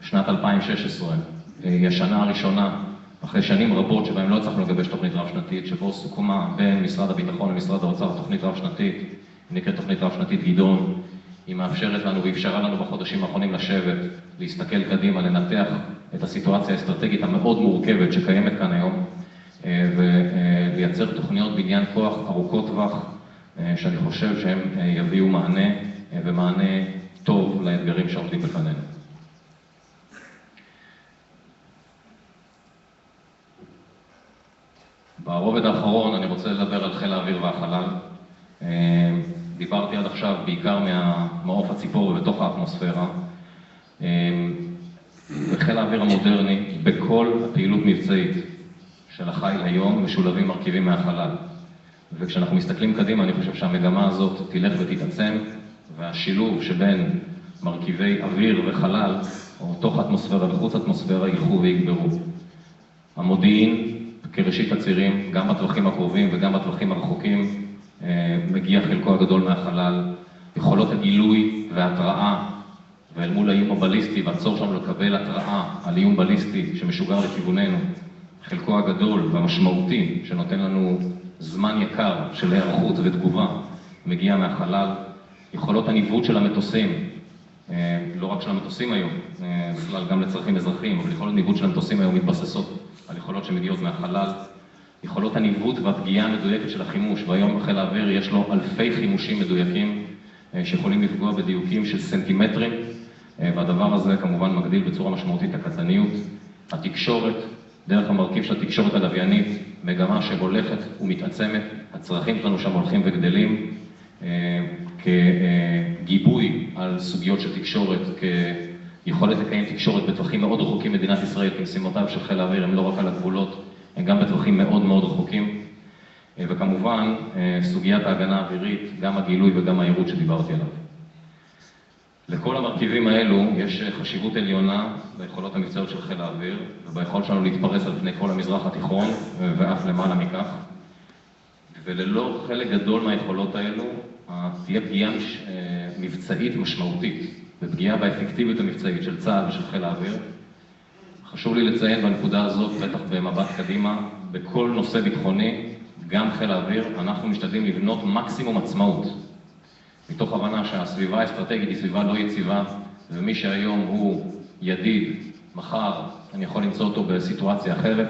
בשנת 2016, היא השנה הראשונה, אחרי שנים רבות שבהם לא הצלחנו לגבש תוכנית רב-שנתית, שבו סוכמה בין משרד הביטחון למשרד האוצר תוכנית רב-שנתית, היא נקראת תוכנית רב-שנתית גדעון. היא מאפשרת לנו ואפשרה לנו בחודשים האחרונים לשבת, להסתכל קדימה, לנתח את הסיטואציה האסטרטגית המאוד מורכבת שקיימת כאן היום, ולייצר תוכניות בניין כוח ארוכות טווח, שאני חושב שהם יביאו מענה ומענה טוב לאתגרים שעומדים בפנינו. ברובד האחרון אני רוצה לדבר על חיל האוויר והחלל. דיברתי עד עכשיו בעיקר מהמעוף הציפור ובתוך האטמוספירה. בחיל האוויר המודרני, בכל הפעילות מבצעית של החיל היום משולבים מרכיבים מהחלל. וכשאנחנו מסתכלים קדימה, אני חושב שהמגמה הזאת תלך ותתעצם, והשילוב שבין מרכיבי אוויר וחלל, או תוך אטמוספירה וחוץ אטמוספירה, ילכו ויגברו. המודיעין, כראשית הצירים, גם בטווחים הקרובים וגם בטווחים הרחוקים, מגיע חלקו הגדול מהחלל. יכולות הגילוי וההתראה, ואל מול האיום הבליסטי והצורך שלנו לקבל התראה על איום בליסטי שמשוגר לכיווננו, חלקו הגדול והמשמעותי שנותן לנו זמן יקר של היערכות ותגובה מגיע מהחלל. יכולות הניווט של המטוסים, לא רק של המטוסים היום, בכלל גם לצרכים אזרחיים, אבל יכולות הניווט של המטוסים היום מתבססות על יכולות שמגיעות מהחלל. יכולות הניווט והפגיעה המדויקת של החימוש, והיום בחיל האוויר יש לו אלפי חימושים מדויקים שיכולים לפגוע בדיוקים של סנטימטרים, והדבר הזה כמובן מגדיל בצורה משמעותית הקטלניות. התקשורת, דרך המרכיב של התקשורת הלוויינית, מגמה שהולכת ומתעצמת, הצרכים שלנו שם הולכים וגדלים, כגיבוי על סוגיות של תקשורת, כיכולת לקיים תקשורת בטווחים מאוד רחוקים. מדינת ישראל כמשימותיו של חיל האוויר הם לא רק על הגבולות, הם גם בטווחים מאוד מאוד רחוקים. וכמובן, סוגיית ההגנה האווירית, גם הגילוי וגם העירות שדיברתי עליו. לכל המרכיבים האלו יש חשיבות עליונה ביכולות המבצעיות של חיל האוויר וביכולת שלנו להתפרס על פני כל המזרח התיכון ואף למעלה מכך. וללא חלק גדול מהיכולות האלו תהיה פגיעה מבצעית משמעותית ופגיעה באפקטיביות המבצעית של צה"ל ושל חיל האוויר. חשוב לי לציין בנקודה הזאת, בטח במבט קדימה, בכל נושא ביטחוני, גם חיל האוויר, אנחנו משתדלים לבנות מקסימום עצמאות. מתוך הבנה שהסביבה האסטרטגית היא סביבה לא יציבה, ומי שהיום הוא ידיד, מחר אני יכול למצוא אותו בסיטואציה אחרת,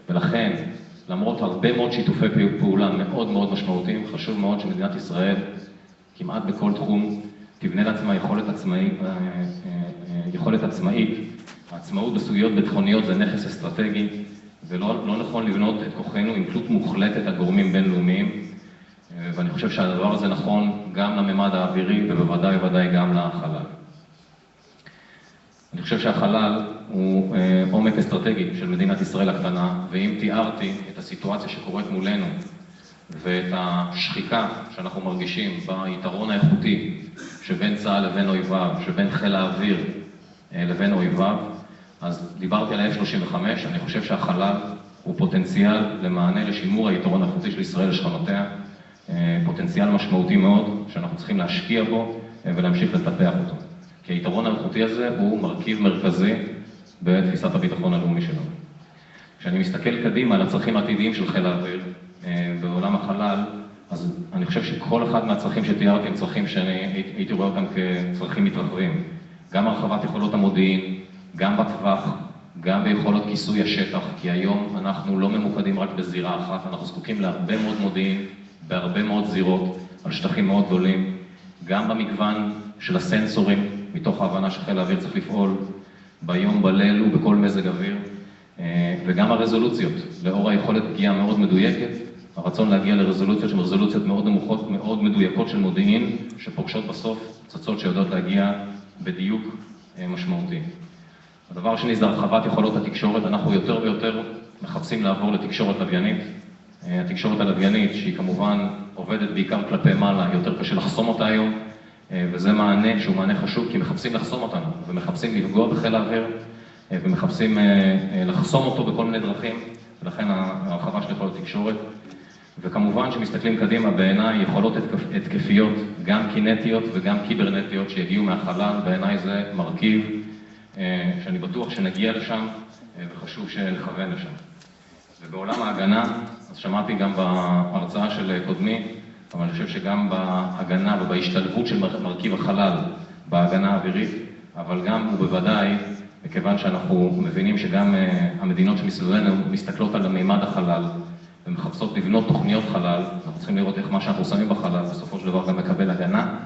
ולכן, למרות הרבה מאוד שיתופי פעולה מאוד מאוד משמעותיים, חשוב מאוד שמדינת ישראל, כמעט בכל תחום, תבנה לעצמה יכולת עצמאית. העצמאות בסוגיות ביטחוניות זה נכס אסטרטגי, ולא נכון לבנות את כוחנו עם תלות מוחלטת על גורמים בינלאומיים, ואני חושב שהדבר הזה נכון גם לממד האווירי ובוודאי גם לחלל. אני חושב שהחלל הוא עומק אסטרטגי של מדינת ישראל הקטנה, ואם תיארתי את הסיטואציה שקורית מולנו ואת השחיקה שאנחנו מרגישים ביתרון האיכותי שבין צה"ל לבין אויביו, שבין חיל האוויר לבין אויביו, אז דיברתי על ה-F-35, אני חושב שהחלל הוא פוטנציאל למענה לשימור היתרון האיכותי של ישראל לשכנותיה, פוטנציאל משמעותי מאוד שאנחנו צריכים להשקיע בו ולהמשיך לפתח אותו. כי היתרון האיכותי הזה הוא מרכיב מרכזי בתפיסת הביטחון הלאומי שלנו. כשאני מסתכל קדימה על הצרכים העתידיים של חיל האוויר בעולם החלל, אז אני חושב שכל אחד מהצרכים שתיארתי הם צרכים שאני הייתי רואה אותם כצרכים מתרחבים. גם הרחבת יכולות המודיעין, גם בטווח, גם ביכולות כיסוי השטח, כי היום אנחנו לא ממוקדים רק בזירה אחת, אנחנו זקוקים להרבה מאוד מודיעין, בהרבה מאוד זירות, על שטחים מאוד גדולים, גם במגוון של הסנסורים, מתוך ההבנה שחיל האוויר צריך לפעול ביום, בליל ובכל מזג אוויר, וגם הרזולוציות, לאור היכולת פגיעה מאוד מדויקת, הרצון להגיע לרזולוציות שהן רזולוציות מאוד נמוכות, מאוד מדויקות של מודיעין, שפוגשות בסוף צצות שיודעות להגיע בדיוק משמעותי. הדבר השני זה הרחבת יכולות התקשורת, אנחנו יותר ויותר מחפשים לעבור לתקשורת לוויינית. התקשורת הלוויינית, שהיא כמובן עובדת בעיקר כלפי מעלה, יותר קשה לחסום אותה היום, וזה מענה שהוא מענה חשוב, כי מחפשים לחסום אותנו, ומחפשים לפגוע בחיל האוויר, ומחפשים לחסום אותו בכל מיני דרכים, ולכן הרחבה של יכולות תקשורת. וכמובן שמסתכלים קדימה בעיניי יכולות התקפיות, גם קינטיות וגם קיברנטיות שיגיעו מהחלל, בעיניי זה מרכיב שאני בטוח שנגיע לשם וחשוב שנכוון לשם. ובעולם ההגנה, אז שמעתי גם בהרצאה של קודמי, אבל אני חושב שגם בהגנה ובהשתלבות של מרכיב החלל בהגנה האווירית, אבל גם ובוודאי, מכיוון שאנחנו מבינים שגם המדינות שמסביבנו מסתכלות על מימד החלל ומחפשות לבנות תוכניות חלל, אנחנו צריכים לראות איך מה שאנחנו שמים בחלל בסופו של דבר גם מקבל הגנה.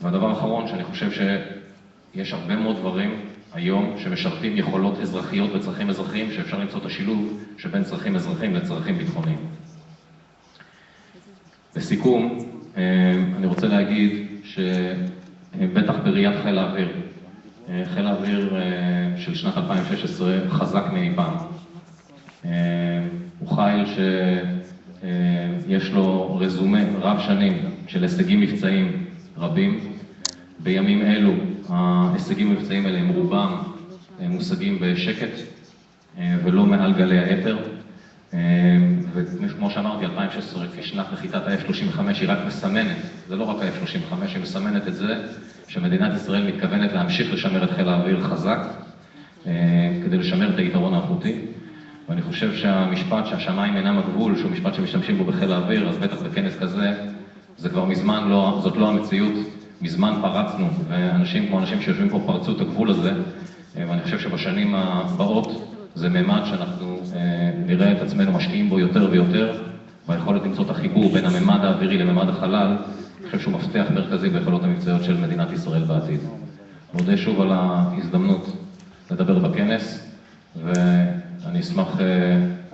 והדבר האחרון שאני חושב שיש הרבה מאוד דברים היום שמשרתים יכולות אזרחיות וצרכים אזרחיים, שאפשר למצוא את השילוב שבין צרכים אזרחיים לצרכים ביטחוניים. לסיכום, אני רוצה להגיד שבטח בראיית חיל האוויר, חיל האוויר של שנת 2016 חזק מאי פעם. הוא חיל שיש לו רזומה רב שנים של הישגים מבצעיים רבים. בימים אלו, ההישגים המבצעיים האלה הם רובם מושגים בשקט ולא מעל גלי האתר. וכמו שאמרתי, 2016 כשנת נחיתת ה-F-35 היא רק מסמנת, זה לא רק ה-F-35, היא מסמנת את זה שמדינת ישראל מתכוונת להמשיך לשמר את חיל האוויר חזק כדי לשמר את היתרון האיכותי. ואני חושב שהמשפט שהשמיים אינם הגבול, שהוא משפט שמשתמשים בו בחיל האוויר, אז בטח בכנס כזה, זה כבר מזמן לא, זאת לא המציאות, מזמן פרצנו, ואנשים כמו אנשים שיושבים פה פרצו את הגבול הזה, ואני חושב שבשנים הבאות זה ממד שאנחנו נראה את עצמנו משקיעים בו יותר ויותר, והיכולת למצוא את החיבור בין הממד האווירי לממד החלל, אני חושב שהוא מפתח מרכזי ביכולות המבצעיות של מדינת ישראל בעתיד. מודה שוב על ההזדמנות לדבר בכנס, ואני אשמח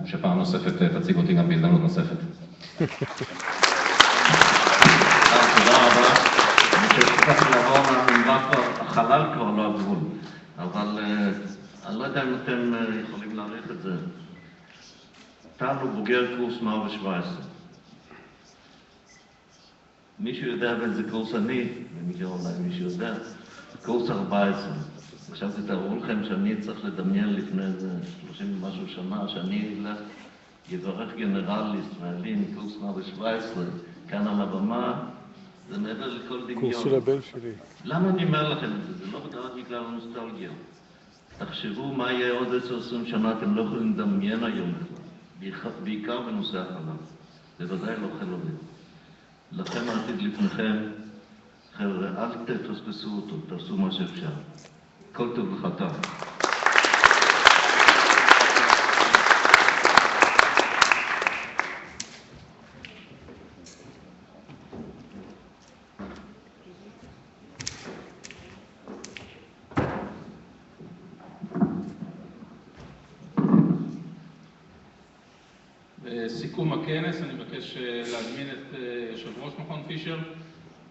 שפעם נוספת תציג אותי גם בהזדמנות נוספת. תודה רבה. אני חושב שצריך לעבור מהמנבט החלל כבר לא הגבול, אבל אני לא יודע אם אתם יכולים להעריך את זה. טל הוא בוגר קורס 117. מישהו יודע באיזה קורס אני, במקרה אולי מישהו יודע, קורס 14. עכשיו תתארו לכם שאני צריך לדמיין לפני איזה 30 ומשהו שנה, שאני אלך, יברך גנרל ישראלי מקורס 117, כאן על הבמה, זה מעבר לכל דמיון. קורס של הבן שלי. למה אני אומר לכם את זה? זה לא רק בגלל הנוסטלגיה. תחשבו מה יהיה עוד 10-20 שנה, אתם לא יכולים לדמיין היום בכלל. בעיקר בנושא החלב. בוודאי לא חיל אוויר. לכם העתיד לפניכם, חבר'ה, אל תפספסו אותו, תעשו מה שאפשר. כל טוב לך טוב. בסיכום הכנס אני מבקש להזמין את יושב ראש מכון פישר,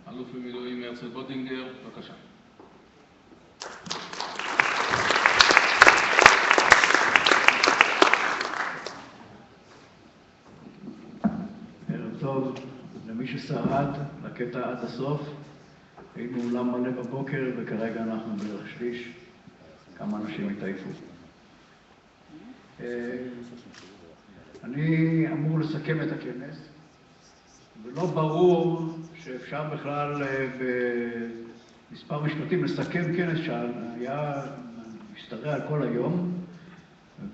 אלוף במילואים הרצל בודינגר, בבקשה. ערב טוב למי ששרד לקטע עד הסוף. היינו אולם מלא בבוקר וכרגע אנחנו בערך שליש, כמה אנשים התעייפו. אני אמור לסכם את הכנס, ולא ברור שאפשר בכלל במספר משפטים לסכם כנס שהיה משתרע על כל היום,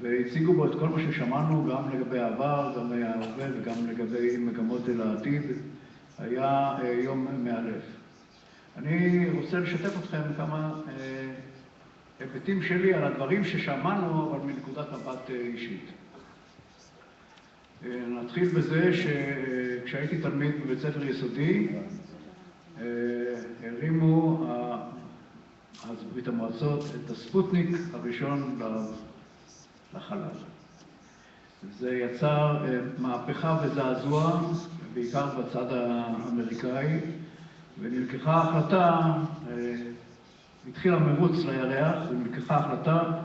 והציגו בו את כל מה ששמענו, גם לגבי העבר, גם ההווה וגם לגבי מגמות אל העתיד. היה יום מאלף. אני רוצה לשתף אתכם כמה היבטים שלי על הדברים ששמענו, אבל מנקודת מבט אישית. נתחיל בזה שכשהייתי תלמיד בבית ספר יסודי, הרימו אז ברית המועצות את הספוטניק הראשון לחלל. זה יצר מהפכה וזעזוע, בעיקר בצד האמריקאי, ונלקחה החלטה, התחיל המרוץ לירח, ונלקחה החלטה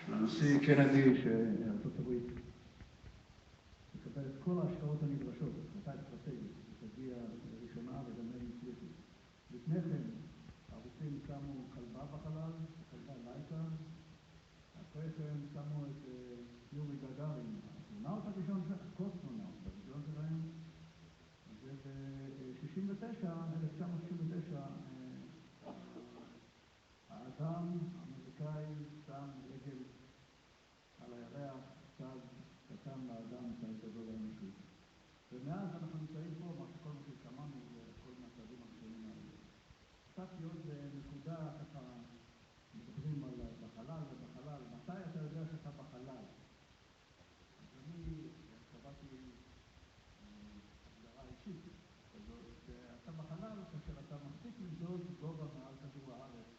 של הנשיא קנדי שארצות הברית לקבל את כל ההשקעות הנדרשות, החלטה אסטרטגית, שתגיע לראשונה וגם נצליחת. לפני כן, הרוסים שמו כלבה בחלל, כלבה לייקה, אחרי כן שמו את יורי גגארין, האסטרונאוט הראשון, הקוסמונאוט הראשון שלהם, וב-1969, האדם האמריקאי שם רגל על הירח, צד קטן לאדם, צד גדול לאנושות. ומאז אנחנו נמצאים פה, כל מה ששמענו וכל מהצעדים הראשונים האלה. קצת להיות בנקודה, ככה מדברים על בחלל ובחלל. מתי אתה יודע שאתה בחלל? אז אני קבעתי הגדרה אישית כזאת, שאתה בחלל כאשר אתה מספיק למדוד גובה מעל כדור הארץ,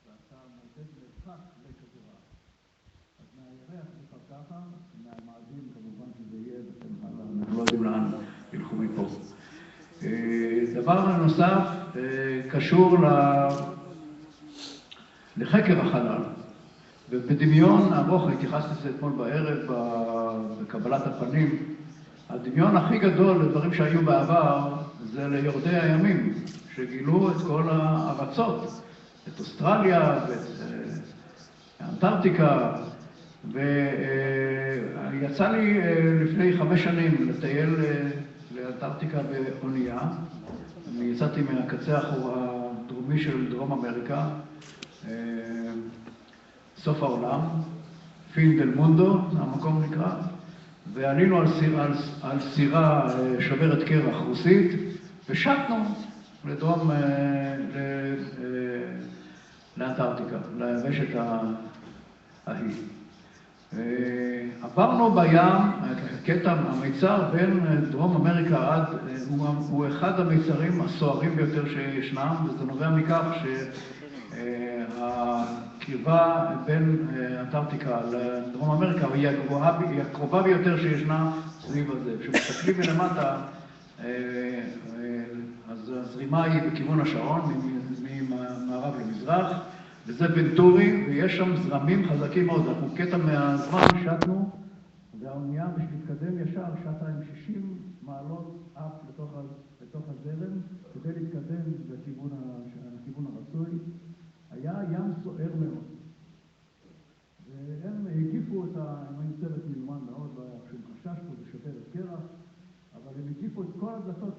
ואתה מודד מרחק לכדור הארץ. אז מהירח נפער ככה, מהמאדים כמובן שזה יהיה, וכן הלאה, אנחנו לא יודעים לאן ילכו מפה. דבר נוסף קשור לחקר החלל. ובדמיון ארוך, התייחסתי לזה אתמול בערב בקבלת הפנים, הדמיון הכי גדול לדברים שהיו בעבר זה ליורדי הימים, שגילו את כל הארצות, את אוסטרליה ואת אנטארקטיקה, ויצא לי לפני 5 שנים לטייל לאנטארקטיקה באונייה. אני יצאתי מהקצה הדרומי של דרום אמריקה, סוף העולם, פין דל מונדו, המקום נקרא, ועלינו על סירה שוברת קרח רוסית, ושטנו לדרום לאנטארקטיקה, ליבשת ההיא. עברנו בים, קטע המיצר בין דרום אמריקה עד, הוא אחד המיצרים הסוערים ביותר שישנם, וזה נובע מכך שהקרבה בין אנטארקטיקה לדרום אמריקה היא הקרובה ביותר שישנה סביב הזה. כשמסתכלים מלמטה, אז הזרימה היא בכיוון השעון, ממערב למזרח, וזה בנטורי, ויש שם זרמים חזקים מאוד. אנחנו קטע מהזמן שטנו, והאונייה בשביל להתקדם ישר שטה עם 60 מעלות אף לתוך הזרם, כדי להתקדם לכיוון הרצוי. היה ים סוער מאוד. והם הקיפו הם היו צוות מיומן מאוד, לא היה שום חשש פה, זה שוטרת קרח, אבל הם הקיפו את כל הדלתות,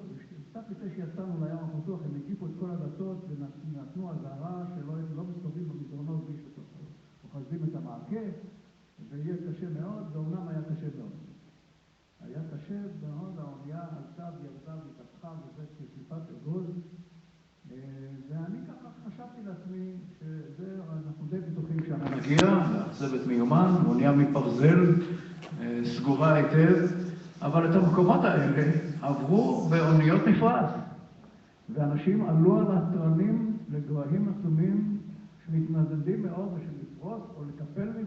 קצת לפני שיצאנו לים הפתוח, הם הקיפו את כל הדלתות ונתנו אזהרה שלא מסתובבים במסדרונות בלי אוחזים את המעקה, ויהיה קשה מאוד, ואומנם היה קשה מאוד. היה קשה מאוד, האונייה עלתה וירדה והתהפכה וזה כקליפת אגוז, ואני ככה חשבתי לעצמי אנחנו די בטוחים שאנחנו נגיע, הצוות מיומן, אונייה מברזל, סגורה היטב, אבל את המקומות האלה עברו באוניות מפרש, ואנשים עלו על התרנים לגבהים עצומים שמתנדדים מאוד בשביל לפרוס או לקפל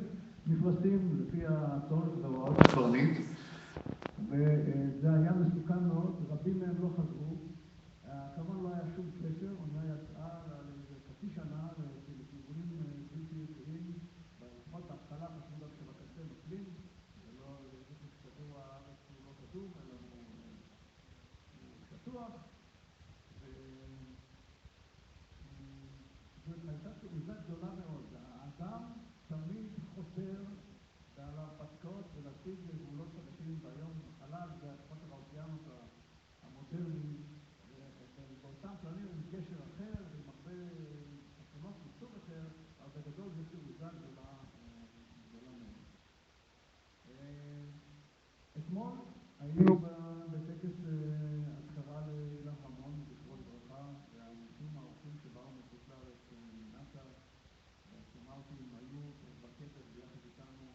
מפרשים לפי הצורך והוראות הקברניט, וזה היה מסוכן מאוד, רבים מהם לא חזרו. כמובן לא היה שום קשר, אונייה יצאה לחצי שנה לכיוונים בלתי ידועים, לפחות בהתחלה חשבו גם שבקצה נופלים, ולא ידעו שכדור הארץ הוא לא כדור, אלא הוא שטוח, וזו הייתה תעוזה גדולה מאוד. האדם תמיד חותר על ההרפתקאות ולהשיג לגבולות חדשים, והיום החלל זה לפחות האוקיינוס המודרני, ובאותם פלנים עם קשר אחר ועם הרבה תכונות מסוג אחר, אבל בגדול זה תעוזה גדולה מאוד. אתמול היינו בטקס אזכרה לאילן רמון, זכרו לברכה, והאנשים האורחים שבאו מחוץ לארץ מנאס"א, שמע אותי אם היו בקבר ביחד איתנו,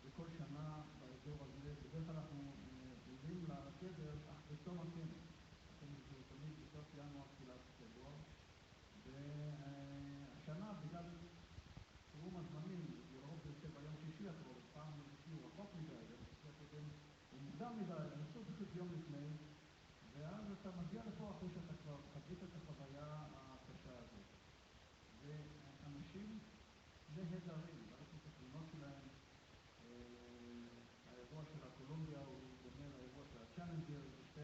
וכל שנה באזור הזה, בדרך כלל אנחנו עולים לקבר אך בתום הכנס. הכנס זה תמיד בסוף ינואר, תחילת פברואר, והשנה בגלל סיום הזמנים, לרוב זה יוצא ביום שישי הקרוב, פעם שישי הוא רחוק מדי, יום שישי הקודם הוא מוקדם מדי, נסו פשוט יום לפני, ואז אתה מגיע לפה אחרי שאתה כבר חווית את החוויה הקשה הזאת. ואנשים נהדרים, ראיתי את התלונות שלהם, האירוע של הקולומביה הוא דומה לאירוע של הצ'אלנג'ר, ושתי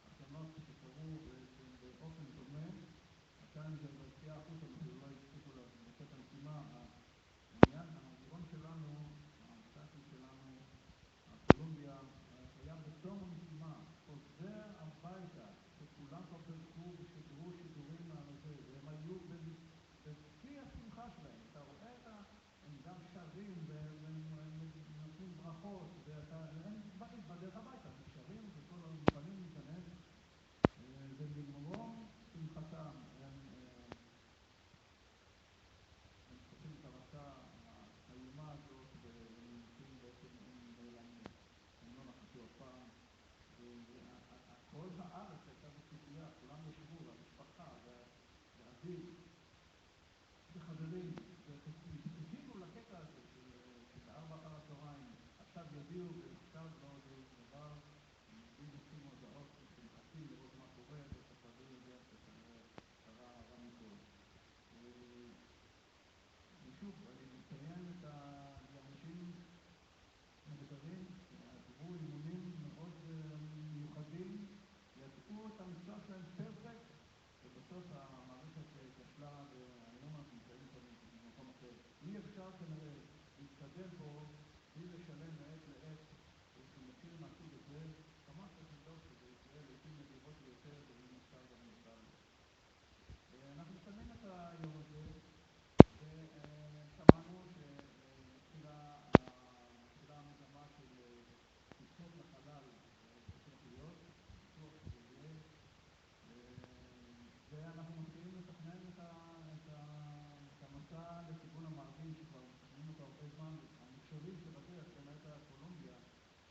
האסונות שקרו באופן דומה. הצ'אלנג'ר ביציאה החוצה, לא הצליחו לבצע את המשימה. האווירון שלנו, המטאסי שלנו, הקולומביה, היה בתום המשימה, חוזר הביתה, שכולם כבר ברקו ושידרו שידורים מהזה, והם היו בשיא השמחה שלהם. אתה רואה הם גם שרים והם נותנים ברכות, והם באים בדרך הביתה, הם שרים וכל המוכנים להיכנס, ובמרום שמחתם הם חושבים את הרצה האיומה הזאת, והם נמצאים בעצם הם לא נחתו אף פעם, וכל הארץ הייתה בציפייה, כולם ישבו, המשפחה והאביב וחברים, וחיכינו לקטע הזה שבארבע אחר הצהריים עכשיו יביאו ועכשיו לא זה דבר, הם עושים הודעות שמחכים לראות מה קורה, ואתה כבר לא יודע שכנראה קרה הרע מכל. ושוב, אני מציין את האנשים נהדרים שעברו אימונים מאוד מיוחדים, ידעו את המקצוע שלהם פרפקט, ובסוף המערכת כשלה, והיום אנחנו נמצאים פה במקום אחר. אי אפשר כנראה להתקדם פה בלי לשלם מעת לעת איזשהו מחיר מהסוג הזה, כמה צריך לדאוג שזה יקרה לעתים נדירות ביותר, ואם אפשר גם נפעל. אנחנו מסיימים את היום הזה, ושמענו שהתחילה המגמה של טיסות לחלל אזרחיות, בטוח שזה יהיה, ואנחנו מתחילים לתכנן את המסע לכיוון המערבי שכבר מתכננים אותו הרבה זמן. המכשולים שבדרך, למעט הקולומביה,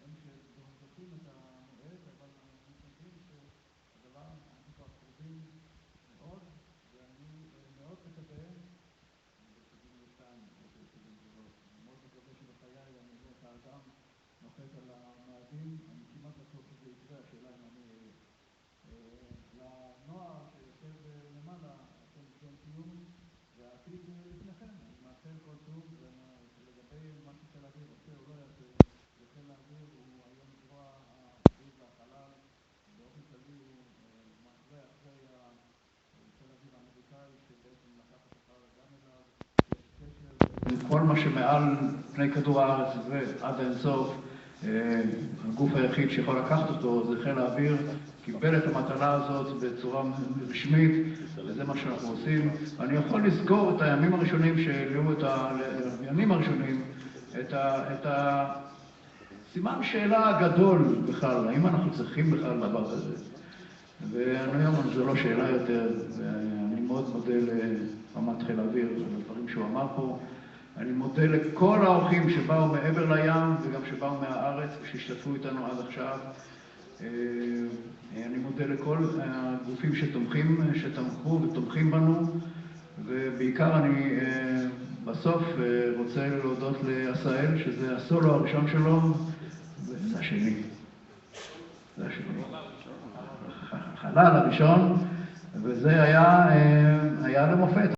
הם שדוחים את המועד, אבל אנחנו חושבים שהדבר, אנחנו כבר קרובים מאוד, ואני מאוד מקווה, ב-72, אני מאוד מקווה שבחיי אני אראה את האדם נוחת על המאדים. אני כמעט בטוח שזה יקרה, השאלה אם אני לנוער שיושב למעלה, אתם שם קיום, והעתיד לפניכם. אני מאחל כל טוב, ולגבי מה שחיל האוויר עושה או לא יעשה, וחיל האוויר הוא היום זרוע האוויר והחלל, באופן כללי הוא אחרי כל מה שמעל פני כדור הארץ ועד האינסוף, הגוף היחיד שיכול לקחת אותו זה חיל האוויר, קיבל את המטלה הזאת בצורה רשמית, וזה מה שאנחנו עושים. אני יכול לזכור את הימים הראשונים שהביאו את הימים הראשונים, את הסימן שאלה הגדול בכלל, האם אנחנו צריכים בכלל דבר כזה. והיום זה לא שאלה יותר, ואני מאוד מודה לרמ"ט חיל האוויר על הדברים שהוא אמר פה. אני מודה לכל האורחים שבאו מעבר לים וגם שבאו מהארץ ושהשתתפו איתנו עד עכשיו. אני מודה לכל הגופים שתמכו ותומכים בנו, ובעיקר אני בסוף רוצה להודות לעשאל, שזה הסולו הראשון שלו, וזה השני. זה השני. החלל הראשון, וזה היה למופת.